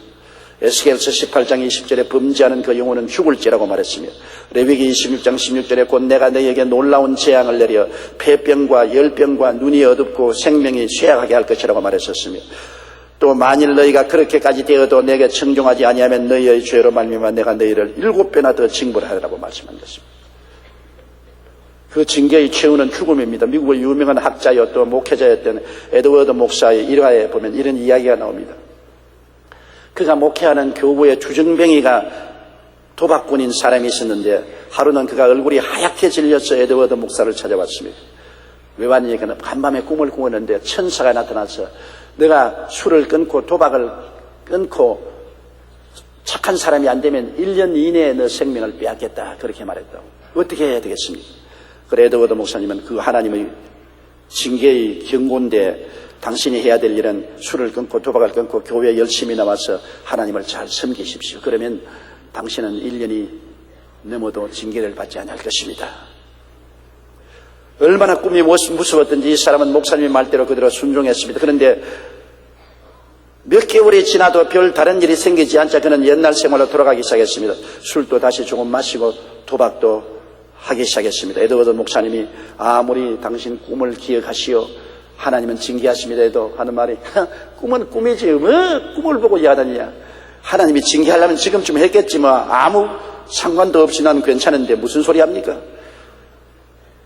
에스겔서 18장 20절에 범죄하는 그 영혼은 죽을지라고 말했으며 레위기 26장 16절에 곧 내가 너에게 놀라운 재앙을 내려 폐병과 열병과 눈이 어둡고 생명이 쇠약하게 할 것이라고 말했었으며 또 만일 너희가 그렇게까지 되어도 내게 청종하지 아니하면 너희의 죄로 말미암아 내가 너희를 7배나 더 징벌하리라고 말씀한 것입니다. 그 징계의 최후는 죽음입니다. 미국의 유명한 학자였 또 목회자였던 에드워드 목사의 일화에 보면 이런 이야기가 나옵니다. 그가 목회하는 교부의 주정뱅이가 도박꾼인 사람이 있었는데 하루는 그가 얼굴이 하얗게 질려서 에드워드 목사를 찾아왔습니다. 왜 왔냐니까 간밤에 꿈을 꾸었는데 천사가 나타나서 내가 술을 끊고 도박을 끊고 착한 사람이 안 되면 1년 이내에 너 생명을 빼앗겠다 그렇게 말했다고. 어떻게 해야 되겠습니까? 그래 에드워드 목사님은 그 하나님의 징계의 경고인데 당신이 해야 될 일은 술을 끊고 도박을 끊고 교회에 열심히 나와서 하나님을 잘 섬기십시오. 그러면 당신은 1년이 넘어도 징계를 받지 않을 것입니다. 얼마나 꿈이 무서웠던지 이 사람은 목사님의 말대로 그대로 순종했습니다. 그런데 몇 개월이 지나도 별 다른 일이 생기지 않자 그는 옛날 생활로 돌아가기 시작했습니다. 술도 다시 조금 마시고 도박도 하기 시작했습니다. 에드워드 목사님이 아무리 당신 꿈을 기억하시오 하나님은 징계하십니다 해도 하는 말이 꿈은 꿈이지 뭐 꿈을 보고 야단이냐. 하나님이 징계하려면 지금쯤 했겠지 뭐 아무 상관도 없이 나는 괜찮은데 무슨 소리 합니까?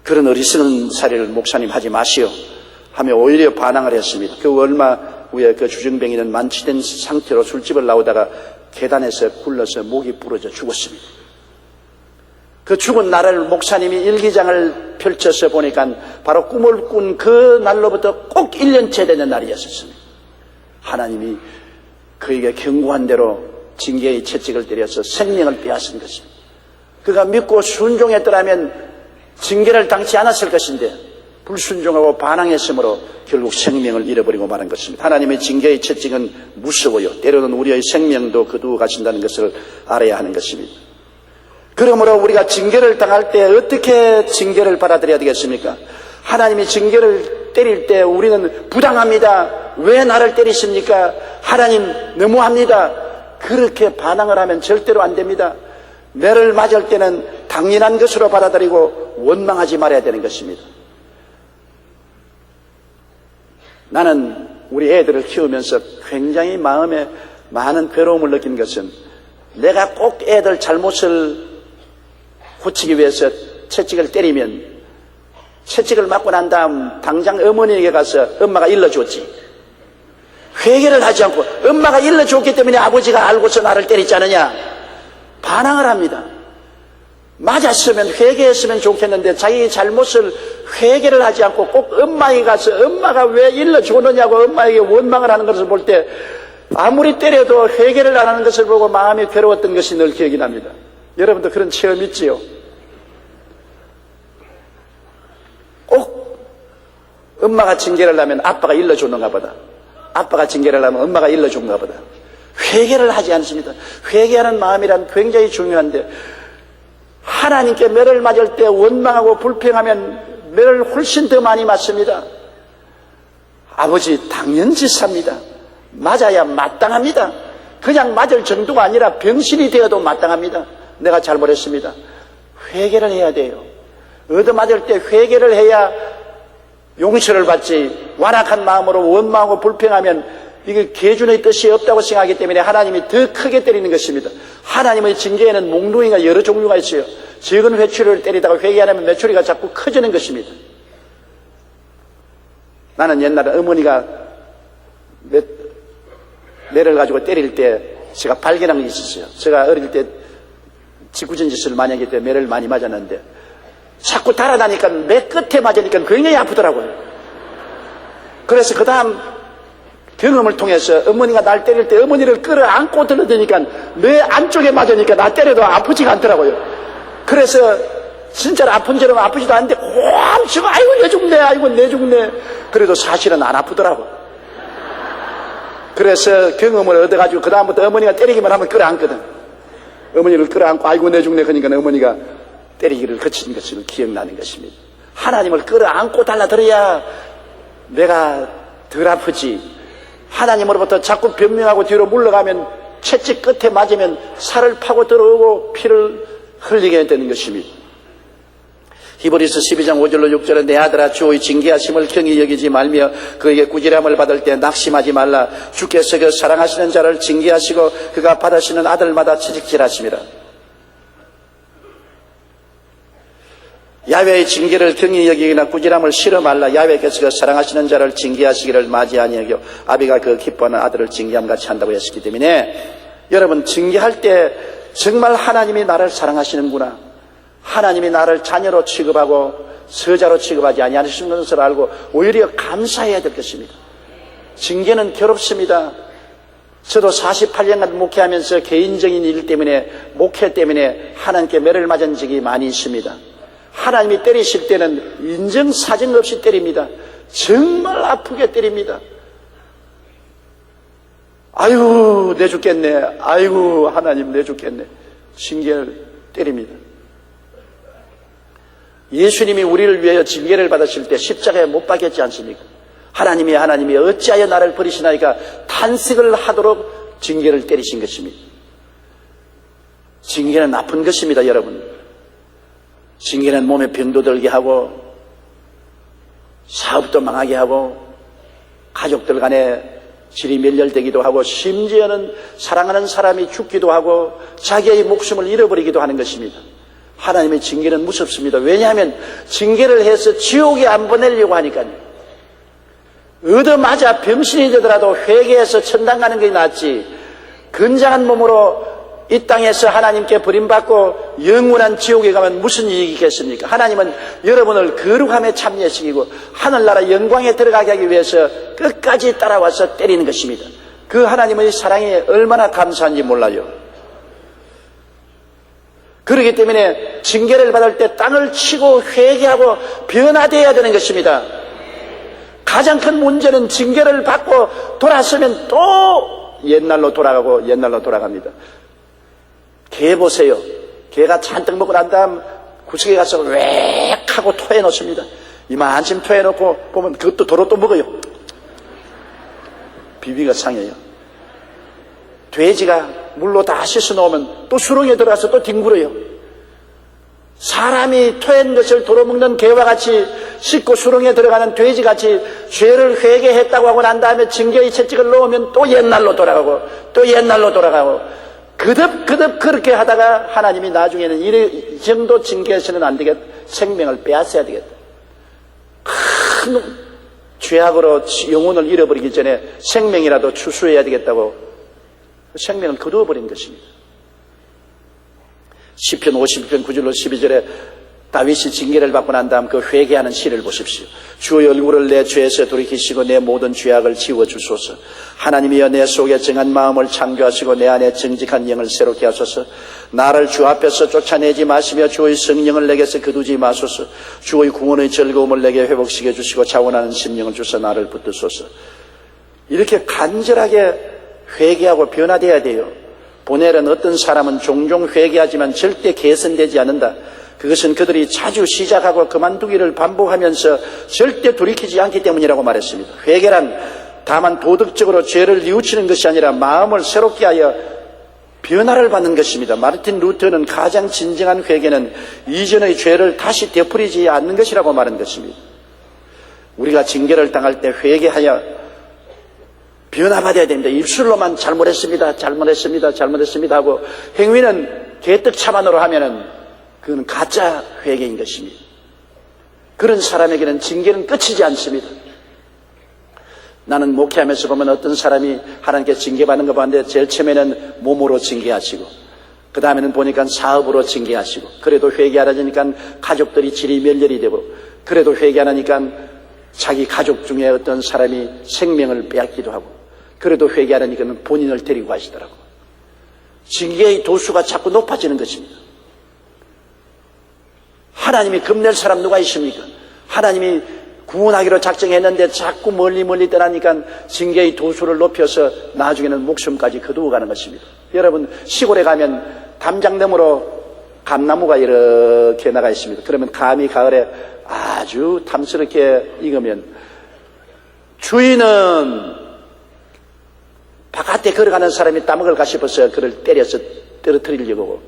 그런 어리석은 사례를 목사님 하지 마시오 하며 오히려 반항을 했습니다. 그 얼마 후에 그 주정뱅이는 만취된 상태로 술집을 나오다가 계단에서 굴러서 목이 부러져 죽었습니다. 그 죽은 날을 목사님이 일기장을 펼쳐서 보니까 바로 꿈을 꾼 그 날로부터 꼭 1년째 되는 날이었습니다. 하나님이 그에게 경고한 대로 징계의 채찍을 때려서 생명을 빼앗은 것입니다. 그가 믿고 순종했더라면 징계를 당치 않았을 것인데 불순종하고 반항했으므로 결국 생명을 잃어버리고 말한 것입니다. 하나님의 징계의 채찍은 무서워요. 때로는 우리의 생명도 거두어 가신다는 것을 알아야 하는 것입니다. 그러므로 우리가 징계를 당할 때 어떻게 징계를 받아들여야 되겠습니까? 하나님이 징계를 때릴 때 우리는 부당합니다. 왜 나를 때리십니까? 하나님 너무합니다. 그렇게 반항을 하면 절대로 안 됩니다. 매를 맞을 때는 당연한 것으로 받아들이고 원망하지 말아야 되는 것입니다. 나는 우리 애들을 키우면서 굉장히 마음에 많은 괴로움을 느낀 것은 내가 꼭 애들 잘못을 고치기 위해서 채찍을 때리면 채찍을 맞고 난 다음 당장 어머니에게 가서 엄마가 일러줬지. 회개를 하지 않고 엄마가 일러줬기 때문에 아버지가 알고서 나를 때리지 않느냐. 반항을 합니다. 맞았으면 회개했으면 좋겠는데 자기 잘못을 회개를 하지 않고 꼭 엄마에게 가서 엄마가 왜 일러줬느냐고 엄마에게 원망을 하는 것을 볼 때 아무리 때려도 회개를 안 하는 것을 보고 마음이 괴로웠던 것이 늘 기억이 납니다. 여러분도 그런 체험 있지요? 꼭 엄마가 징계를 하면 아빠가 일러줬는가 보다. 아빠가 징계를 하면 엄마가 일러줬는가 보다. 회개를 하지 않습니다. 회개하는 마음이란 굉장히 중요한데 하나님께 매를 맞을 때 원망하고 불평하면 매를 훨씬 더 많이 맞습니다. 아버지 당연지사입니다. 맞아야 마땅합니다. 그냥 맞을 정도가 아니라 병신이 되어도 마땅합니다. 내가 잘못했습니다. 회개를 해야 돼요. 얻어맞을 때 회개를 해야 용서를 받지 완악한 마음으로 원망하고 불평하면 이게 계준의 뜻이 없다고 생각하기 때문에 하나님이 더 크게 때리는 것입니다. 하나님의 징계에는 몽둥이가 여러 종류가 있어요. 적은 회초리를 때리다가 회개하면 회초리가 자꾸 커지는 것입니다. 나는 옛날에 어머니가 매를 가지고 때릴 때 제가 발견한 게 있었어요. 제가 어릴 때 짓궂은 짓을 많이 하기 때문에 매를 많이 맞았는데 자꾸 달아나니까 매 끝에 맞으니까 굉장히 아프더라고요. 그래서 그 다음 경험을 통해서 어머니가 날 때릴 때 어머니를 끌어안고 들어대니까 매 안쪽에 맞으니까 나 때려도 아프지가 않더라고요. 그래서 진짜로 아픈처럼 아프지도 않는데 꽉 치고 아이고 내 죽네 아이고 내 죽네. 그래도 사실은 안 아프더라고. 그래서 경험을 얻어가지고 그 다음부터 어머니가 때리기만 하면 끌어안거든. 어머니를 끌어안고 아이고 내 죽네 그러니까 어머니가 때리기를 그친 것을 기억나는 것입니다. 하나님을 끌어안고 달라들어야 내가 덜 아프지. 하나님으로부터 자꾸 변명하고 뒤로 물러가면 채찍 끝에 맞으면 살을 파고 들어오고 피를 흘리게 되는 것입니다. 히브리서 12장 5절로 6절에 내 아들아 주의 징계하심을 경히 여기지 말며 그에게 꾸지람을 받을 때 낙심하지 말라. 주께서 그 사랑하시는 자를 징계하시고 그가 받으시는 아들마다 채찍질하심이라. 야훼의 징계를 경히 여기거나 꾸지람을 싫어 말라. 야훼께서 그 사랑하시는 자를 징계하시기를 맞이하니 여겨 아비가 그 기뻐하는 아들을 징계함같이 한다고 했었기 때문에 여러분 징계할 때 정말 하나님이 나를 사랑하시는구나, 하나님이 나를 자녀로 취급하고 서자로 취급하지 아니하시는 것을 알고 오히려 감사해야 될 것입니다. 징계는 괴롭습니다. 저도 48년간 목회하면서 개인적인 일 때문에 목회 때문에 하나님께 매를 맞은 적이 많이 있습니다. 하나님이 때리실 때는 인정사정 없이 때립니다. 정말 아프게 때립니다. 아유 내 죽겠네, 아이고 하나님 내 죽겠네. 징계를 때립니다. 예수님이 우리를 위하여 징계를 받으실 때 십자가에 못 박혔지 않습니까? 하나님이 어찌하여 나를 버리시나이까 탄식을 하도록 징계를 때리신 것입니다. 징계는 나쁜 것입니다. 여러분, 징계는 몸에 병도 들게 하고 사업도 망하게 하고 가족들 간에 질이 멸렬되기도 하고 심지어는 사랑하는 사람이 죽기도 하고 자기의 목숨을 잃어버리기도 하는 것입니다. 하나님의 징계는 무섭습니다. 왜냐하면 징계를 해서 지옥에 안 보내려고 하니까요. 얻어맞아 병신이 되더라도 회개해서 천당 가는 게 낫지, 건장한 몸으로 이 땅에서 하나님께 버림받고 영원한 지옥에 가면 무슨 이익이 있겠습니까? 하나님은 여러분을 거룩함에 참여시키고 하늘나라 영광에 들어가게 하기 위해서 끝까지 따라와서 때리는 것입니다. 그 하나님의 사랑이 얼마나 감사한지 몰라요. 그렇기 때문에 징계를 받을 때 땅을 치고 회개하고 변화되어야 되는 것입니다. 가장 큰 문제는 징계를 받고 돌아서면 또 옛날로 돌아가고 옛날로 돌아갑니다. 개 보세요. 개가 잔뜩 먹고 난 다음 구석에 가서 웩 하고 토해 놓습니다. 이만큼 토해 놓고 보면 그것도 도로 또 먹어요. 비비가 상해요. 돼지가 물로 다 씻어 놓으면 또 수렁에 들어가서 또 뒹굴어요. 사람이 토한 것을 도로 먹는 개와 같이 씻고 수렁에 들어가는 돼지같이 죄를 회개했다고 하고 난 다음에 징계의 채찍을 놓으면 또 옛날로 돌아가고 또 옛날로 돌아가고 그득 그렇게 하다가 하나님이 나중에는 이 정도 징계해서는 안 되겠다, 생명을 빼앗아야 되겠다, 큰 죄악으로 영혼을 잃어버리기 전에 생명이라도 추수해야 되겠다고 생명을 거두어버린 것입니다. 시편 51편 9절로 12절에 다윗이 징계를 받고 난 다음 그 회개하는 시를 보십시오. 주의 얼굴을 내 죄에서 돌이키시고 내 모든 죄악을 지워주소서. 하나님이여 내 속에 정한 마음을 창조하시고 내 안에 정직한 영을 새롭게 하소서. 나를 주 앞에서 쫓아내지 마시며 주의 성령을 내게서 거두지 마소서. 주의 구원의 즐거움을 내게 회복시켜 주시고 자원하는 심령을 주셔 나를 붙드소서. 이렇게 간절하게 회개하고 변화되어야 돼요. 보넬은 어떤 사람은 종종 회개하지만 절대 개선되지 않는다. 그것은 그들이 자주 시작하고 그만두기를 반복하면서 절대 돌이키지 않기 때문이라고 말했습니다. 회개란 다만 도덕적으로 죄를 뉘우치는 것이 아니라 마음을 새롭게 하여 변화를 받는 것입니다. 마르틴 루터는 가장 진정한 회개는 이전의 죄를 다시 되풀이지 않는 것이라고 말한 것입니다. 우리가 징계를 당할 때 회개하여 변화받아야 됩니다. 입술로만 잘못했습니다 하고 행위는 개떡차만으로 하면은 그건 가짜 회개인 것입니다. 그런 사람에게는 징계는 끝이지 않습니다. 나는 목회하면서 보면 어떤 사람이 하나님께 징계받는 거 봤는데 제일 처음에는 몸으로 징계하시고 그 다음에는 보니까 사업으로 징계하시고 그래도 회개하라니까 가족들이 질이 멸렬이 되고 그래도 회개하니까 자기 가족 중에 어떤 사람이 생명을 빼앗기도 하고 그래도 회개하라니까 본인을 데리고 가시더라고. 징계의 도수가 자꾸 높아지는 것입니다. 하나님이 겁낼 사람 누가 있습니까? 하나님이 구원하기로 작정했는데 자꾸 멀리 떠나니까 징계의 도수를 높여서 나중에는 목숨까지 거두어 가는 것입니다. 여러분, 시골에 가면 담장너머로 감나무가 이렇게 나가 있습니다. 그러면 감이 가을에 아주 탐스럽게 익으면 주인은 바깥에 걸어가는 사람이 따먹을까 싶어서 그를 때려서 떨어뜨리려고 하고,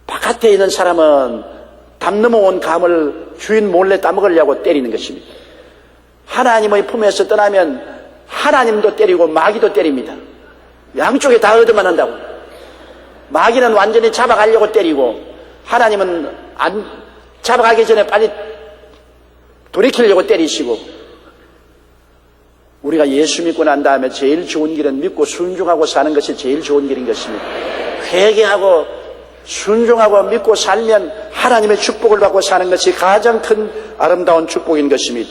바깥에 있는 사람은 담 넘어온 감을 주인 몰래 따먹으려고 때리는 것입니다. 하나님의 품에서 떠나면 하나님도 때리고 마귀도 때립니다. 양쪽에 다 얻어만 한다고. 마귀는 완전히 잡아가려고 때리고, 하나님은 안 잡아가기 전에 빨리 돌이키려고 때리시고, 우리가 예수 믿고 난 다음에 제일 좋은 길은 믿고 순종하고 사는 것이 제일 좋은 길인 것입니다. 회개하고 순종하고 믿고 살면 하나님의 축복을 받고 사는 것이 가장 큰 아름다운 축복인 것입니다.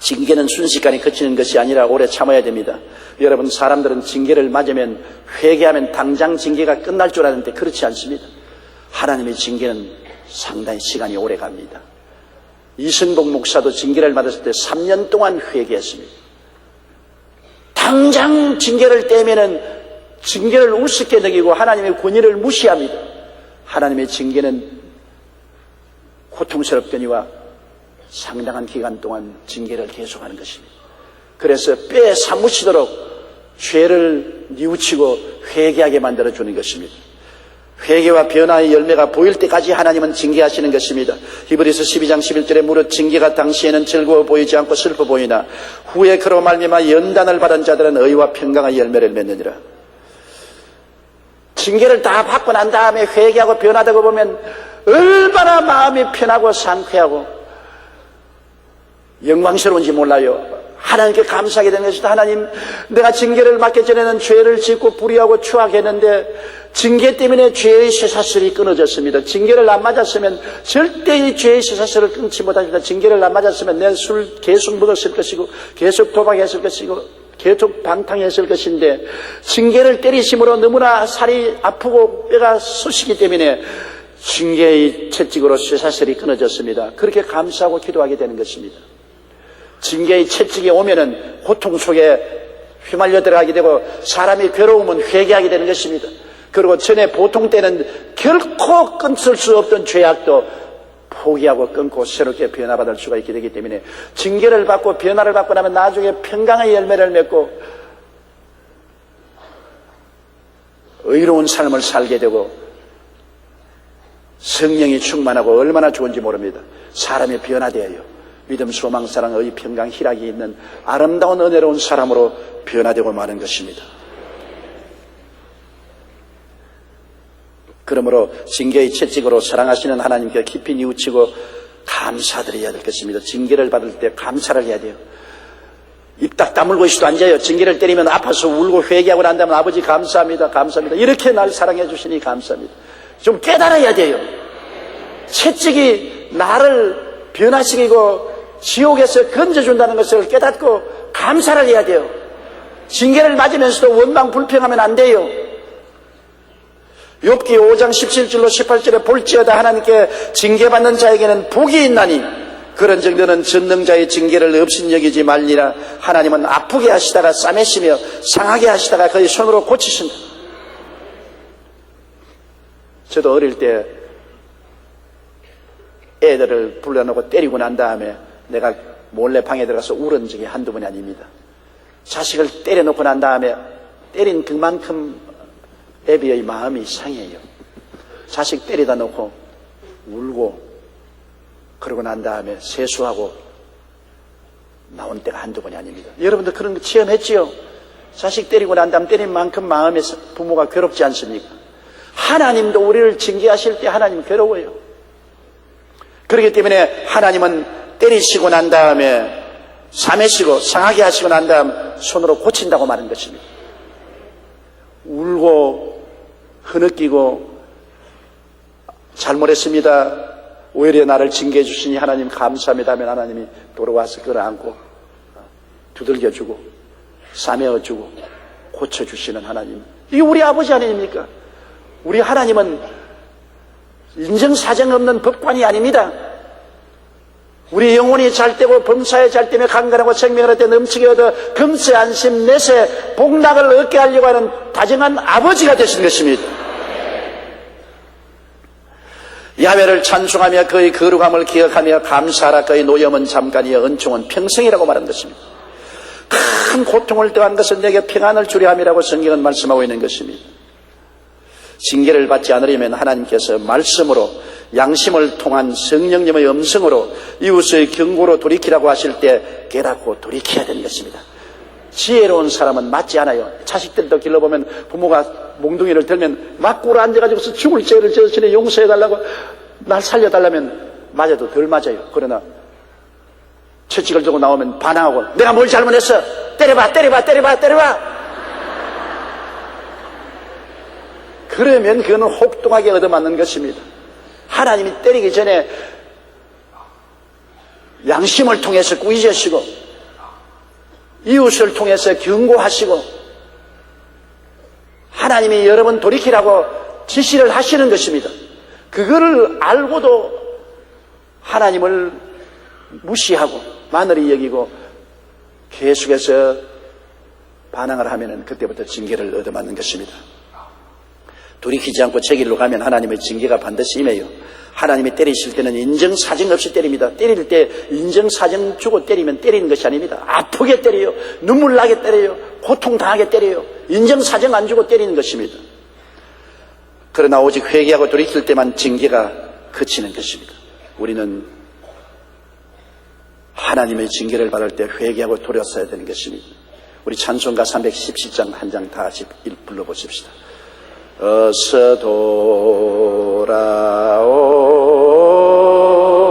징계는 순식간에 그치는 것이 아니라 오래 참아야 됩니다. 여러분, 사람들은 징계를 맞으면 회개하면 당장 징계가 끝날 줄 아는데 그렇지 않습니다. 하나님의 징계는 상당히 시간이 오래 갑니다. 이승복 목사도 징계를 받았을 때 3년 동안 회개했습니다. 당장 징계를 떼면은 징계를 우습게 여기고 하나님의 권위를 무시합니다. 하나님의 징계는 고통스럽더니와 상당한 기간 동안 징계를 계속하는 것입니다. 그래서 뼈에 사무치도록 죄를 뉘우치고 회개하게 만들어주는 것입니다. 회개와 변화의 열매가 보일 때까지 하나님은 징계하시는 것입니다. 히브리서 12장 11절에 무릇 징계가 당시에는 즐거워 보이지 않고 슬퍼 보이나 후에 그로 말미암아 연단을 받은 자들은 의와 평강의 열매를 맺느니라. 징계를 다 받고 난 다음에 회개하고 변화되고 보면 얼마나 마음이 편하고 상쾌하고 영광스러운지 몰라요. 하나님께 감사하게 되는 것이다. 하나님, 내가 징계를 받기 전에는 죄를 짓고 불의하고 추악했는데 징계 때문에 죄의 쇠사슬이 끊어졌습니다. 징계를 안 맞았으면 절대 이 죄의 쇠사슬을 끊지 못하십니다. 징계를 안 맞았으면 내 술 계속 먹었을 것이고 계속 도박했을 것이고 계속 방탕했을 것인데 징계를 때리심으로 너무나 살이 아프고 뼈가 쑤시기 때문에 징계의 채찍으로 쇠사슬이 끊어졌습니다. 그렇게 감사하고 기도하게 되는 것입니다. 징계의 채찍이 오면은 고통 속에 휘말려 들어가게 되고 사람이 괴로우면 회개하게 되는 것입니다. 그리고 전에 보통 때는 결코 끊을 수 없던 죄악도 포기하고 끊고 새롭게 변화받을 수가 있게 되기 때문에 징계를 받고 변화를 받고 나면 나중에 평강의 열매를 맺고 의로운 삶을 살게 되고 성령이 충만하고 얼마나 좋은지 모릅니다. 사람이 변화되어요. 믿음, 소망, 사랑, 의, 평강, 희락이 있는 아름다운 은혜로운 사람으로 변화되고 마는 것입니다. 그러므로 징계의 채찍으로 사랑하시는 하나님께 깊이 뉘우치고 감사드려야 될 것입니다. 징계를 받을 때 감사를 해야 돼요. 입 딱 다물고 있어도 앉아요. 징계를 때리면 아파서 울고 회개하고 난 다음에 아버지 감사합니다. 감사합니다. 이렇게 날 사랑해 주시니 감사합니다. 좀 깨달아야 돼요. 채찍이 나를 변화시키고 지옥에서 건져준다는 것을 깨닫고 감사를 해야 돼요. 징계를 맞으면서도 원망 불평하면 안 돼요. 욥기 5장 17절로 18절에 볼지어다 하나님께 징계받는 자에게는 복이 있나니 그런 정도는 전능자의 징계를 없인 여기지 말리라. 하나님은 아프게 하시다가 싸매시며 상하게 하시다가 그의 손으로 고치신다. 저도 어릴 때 애들을 불러놓고 때리고 난 다음에 내가 몰래 방에 들어가서 울은 적이 한두 번이 아닙니다. 자식을 때려놓고 난 다음에 때린 그만큼 애비의 마음이 상해요. 자식 때리다 놓고 울고 그러고 난 다음에 세수하고 나온 때가 한두 번이 아닙니다. 여러분들 그런 거 체험했지요? 자식 때리고 난 다음 때린 만큼 마음에 부모가 괴롭지 않습니까? 하나님도 우리를 징계하실 때 하나님 괴로워요. 그렇기 때문에 하나님은 때리시고 난 다음에 싸매시고 상하게 하시고 난 다음 손으로 고친다고 말한 것입니다. 울고 흐느끼고 잘못했습니다. 오히려 나를 징계해 주시니 하나님 감사합니다 하면 하나님이 돌아와서 끌어안고 두들겨주고 싸매어주고 고쳐주시는 하나님. 이게 우리 아버지 아닙니까? 우리 하나님은 인정사정 없는 법관이 아닙니다. 우리 영혼이 잘 되고 범사에 잘 되며 강건하고 생명을 얻되 넘치게 얻어 금세 안심 내세 복락을 얻게 하려고 하는 다정한 아버지가 되신 것입니다. 야훼를 찬송하며 그의 거룩함을 기억하며 감사하라. 그의 노염은 잠깐이요 은총은 평생이라고 말한 것입니다. 큰 고통을 더한 것은 내게 평안을 주려 함이라고 성경은 말씀하고 있는 것입니다. 징계를 받지 않으려면 하나님께서 말씀으로 양심을 통한 성령님의 음성으로 이웃의 경고로 돌이키라고 하실 때 깨닫고 돌이켜야 되는 것입니다. 지혜로운 사람은 맞지 않아요. 자식들도 길러보면 부모가 몽둥이를 들면 막 꿇어 앉아가지고서 죽을 죄를 저지르니 용서해달라고 날 살려달라면 맞아도 덜 맞아요. 그러나 채찍을 들고 나오면 반항하고 내가 뭘 잘못했어? 때려봐 때려봐 때려봐 때려봐. 그러면 그거는 혹독하게 얻어맞는 것입니다. 하나님이 때리기 전에 양심을 통해서 꾸짖으시고 이웃을 통해서 경고하시고 하나님이 여러 번 돌이키라고 지시를 하시는 것입니다. 그거를 알고도 하나님을 무시하고 만으리 여기고 계속해서 반항을 하면 그때부터 징계를 얻어맞는 것입니다. 돌이키지 않고 제 길로 가면 하나님의 징계가 반드시 임해요. 하나님이 때리실 때는 인정사정 없이 때립니다. 때릴 때 인정사정 주고 때리면 때리는 것이 아닙니다. 아프게 때려요. 눈물 나게 때려요. 고통당하게 때려요. 인정사정 안 주고 때리는 것입니다. 그러나 오직 회개하고 돌이킬 때만 징계가 그치는 것입니다. 우리는 하나님의 징계를 받을 때 회개하고 돌아서야 되는 것입니다. 우리 찬송가 317장 한 장 다 같이 불러보십시다. 어서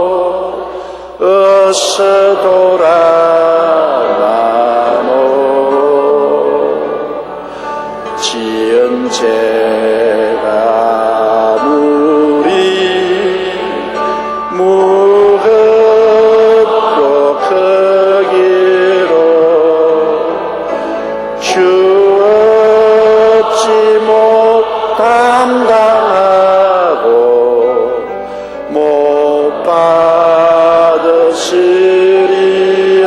돌아오 어서 돌아와노 지은 죄가 무리 무겁고 크기로 주었지 담당하고 못 받으시리요.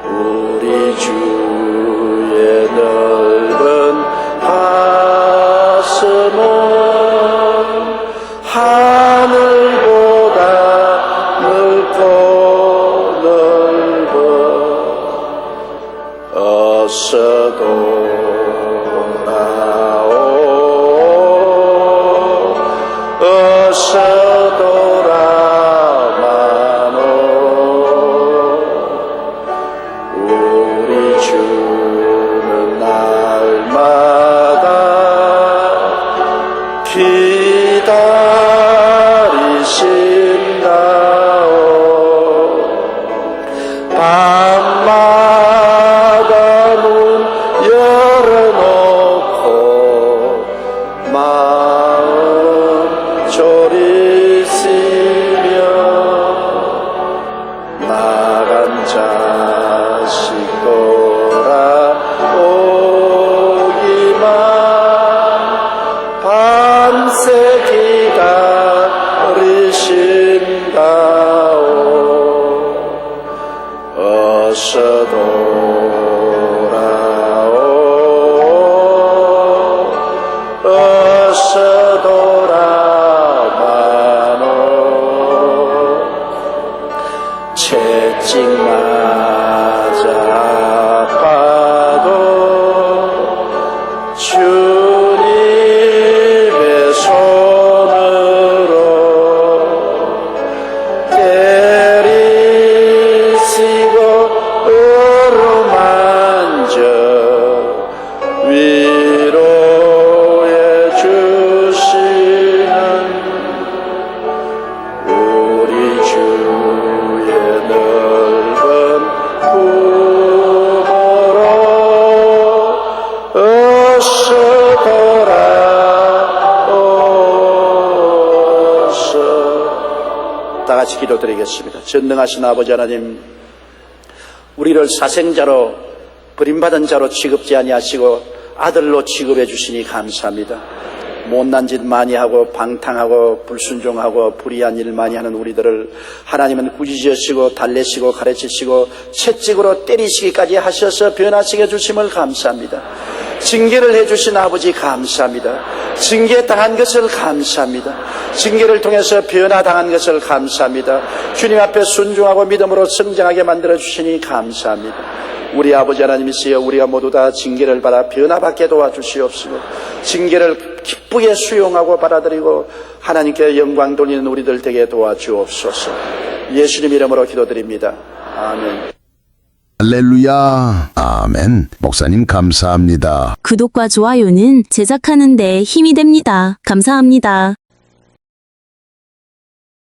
우리 주의 넓은 가슴은 하늘보다 넓고 넓어. 어서도 어서 돌아와노 우리 주는 날마다 기다리신다오 밤마다 문 열어놓고 마음 졸이시며 나간 자식 돌아오기만 밤새 기다리신다오 어서 돌아오 어서 돌아와노 채찍 맞아 아파도 주님의 손으로 때리시고 어루만져 위로해 주시는 우리 주의 넓은 품으로 어서 돌아오소. 다 같이 기도드리겠습니다. 전능하신 아버지 하나님, 우리를 사생자로 버림받은 자로 취급지 아니하시고 아들로 취급해 주시니 감사합니다. 못난 짓 많이 하고 방탕하고 불순종하고 불의한 일 많이 하는 우리들을 하나님은 꾸짖으시고 달래시고 가르치시고 채찍으로 때리시기까지 하셔서 변화시켜 주심을 감사합니다. 징계를 해주신 아버지 감사합니다. 징계당한 것을 감사합니다. 징계를 통해서 변화당한 것을 감사합니다. 주님 앞에 순종하고 믿음으로 성장하게 만들어 주시니 감사합니다. 우리 아버지 하나님이시여, 우리가 모두 다 징계를 받아 변화받게 도와주시옵시고 징계를 기쁘게 수용하고 받아들이고 하나님께 영광 돌리는 우리들 되게 도와주옵소서. 예수님 이름으로 기도드립니다. 아멘. 할렐루야. 아멘. 목사님 감사합니다. 구독과 좋아요는 제작하는 데 힘이 됩니다. 감사합니다.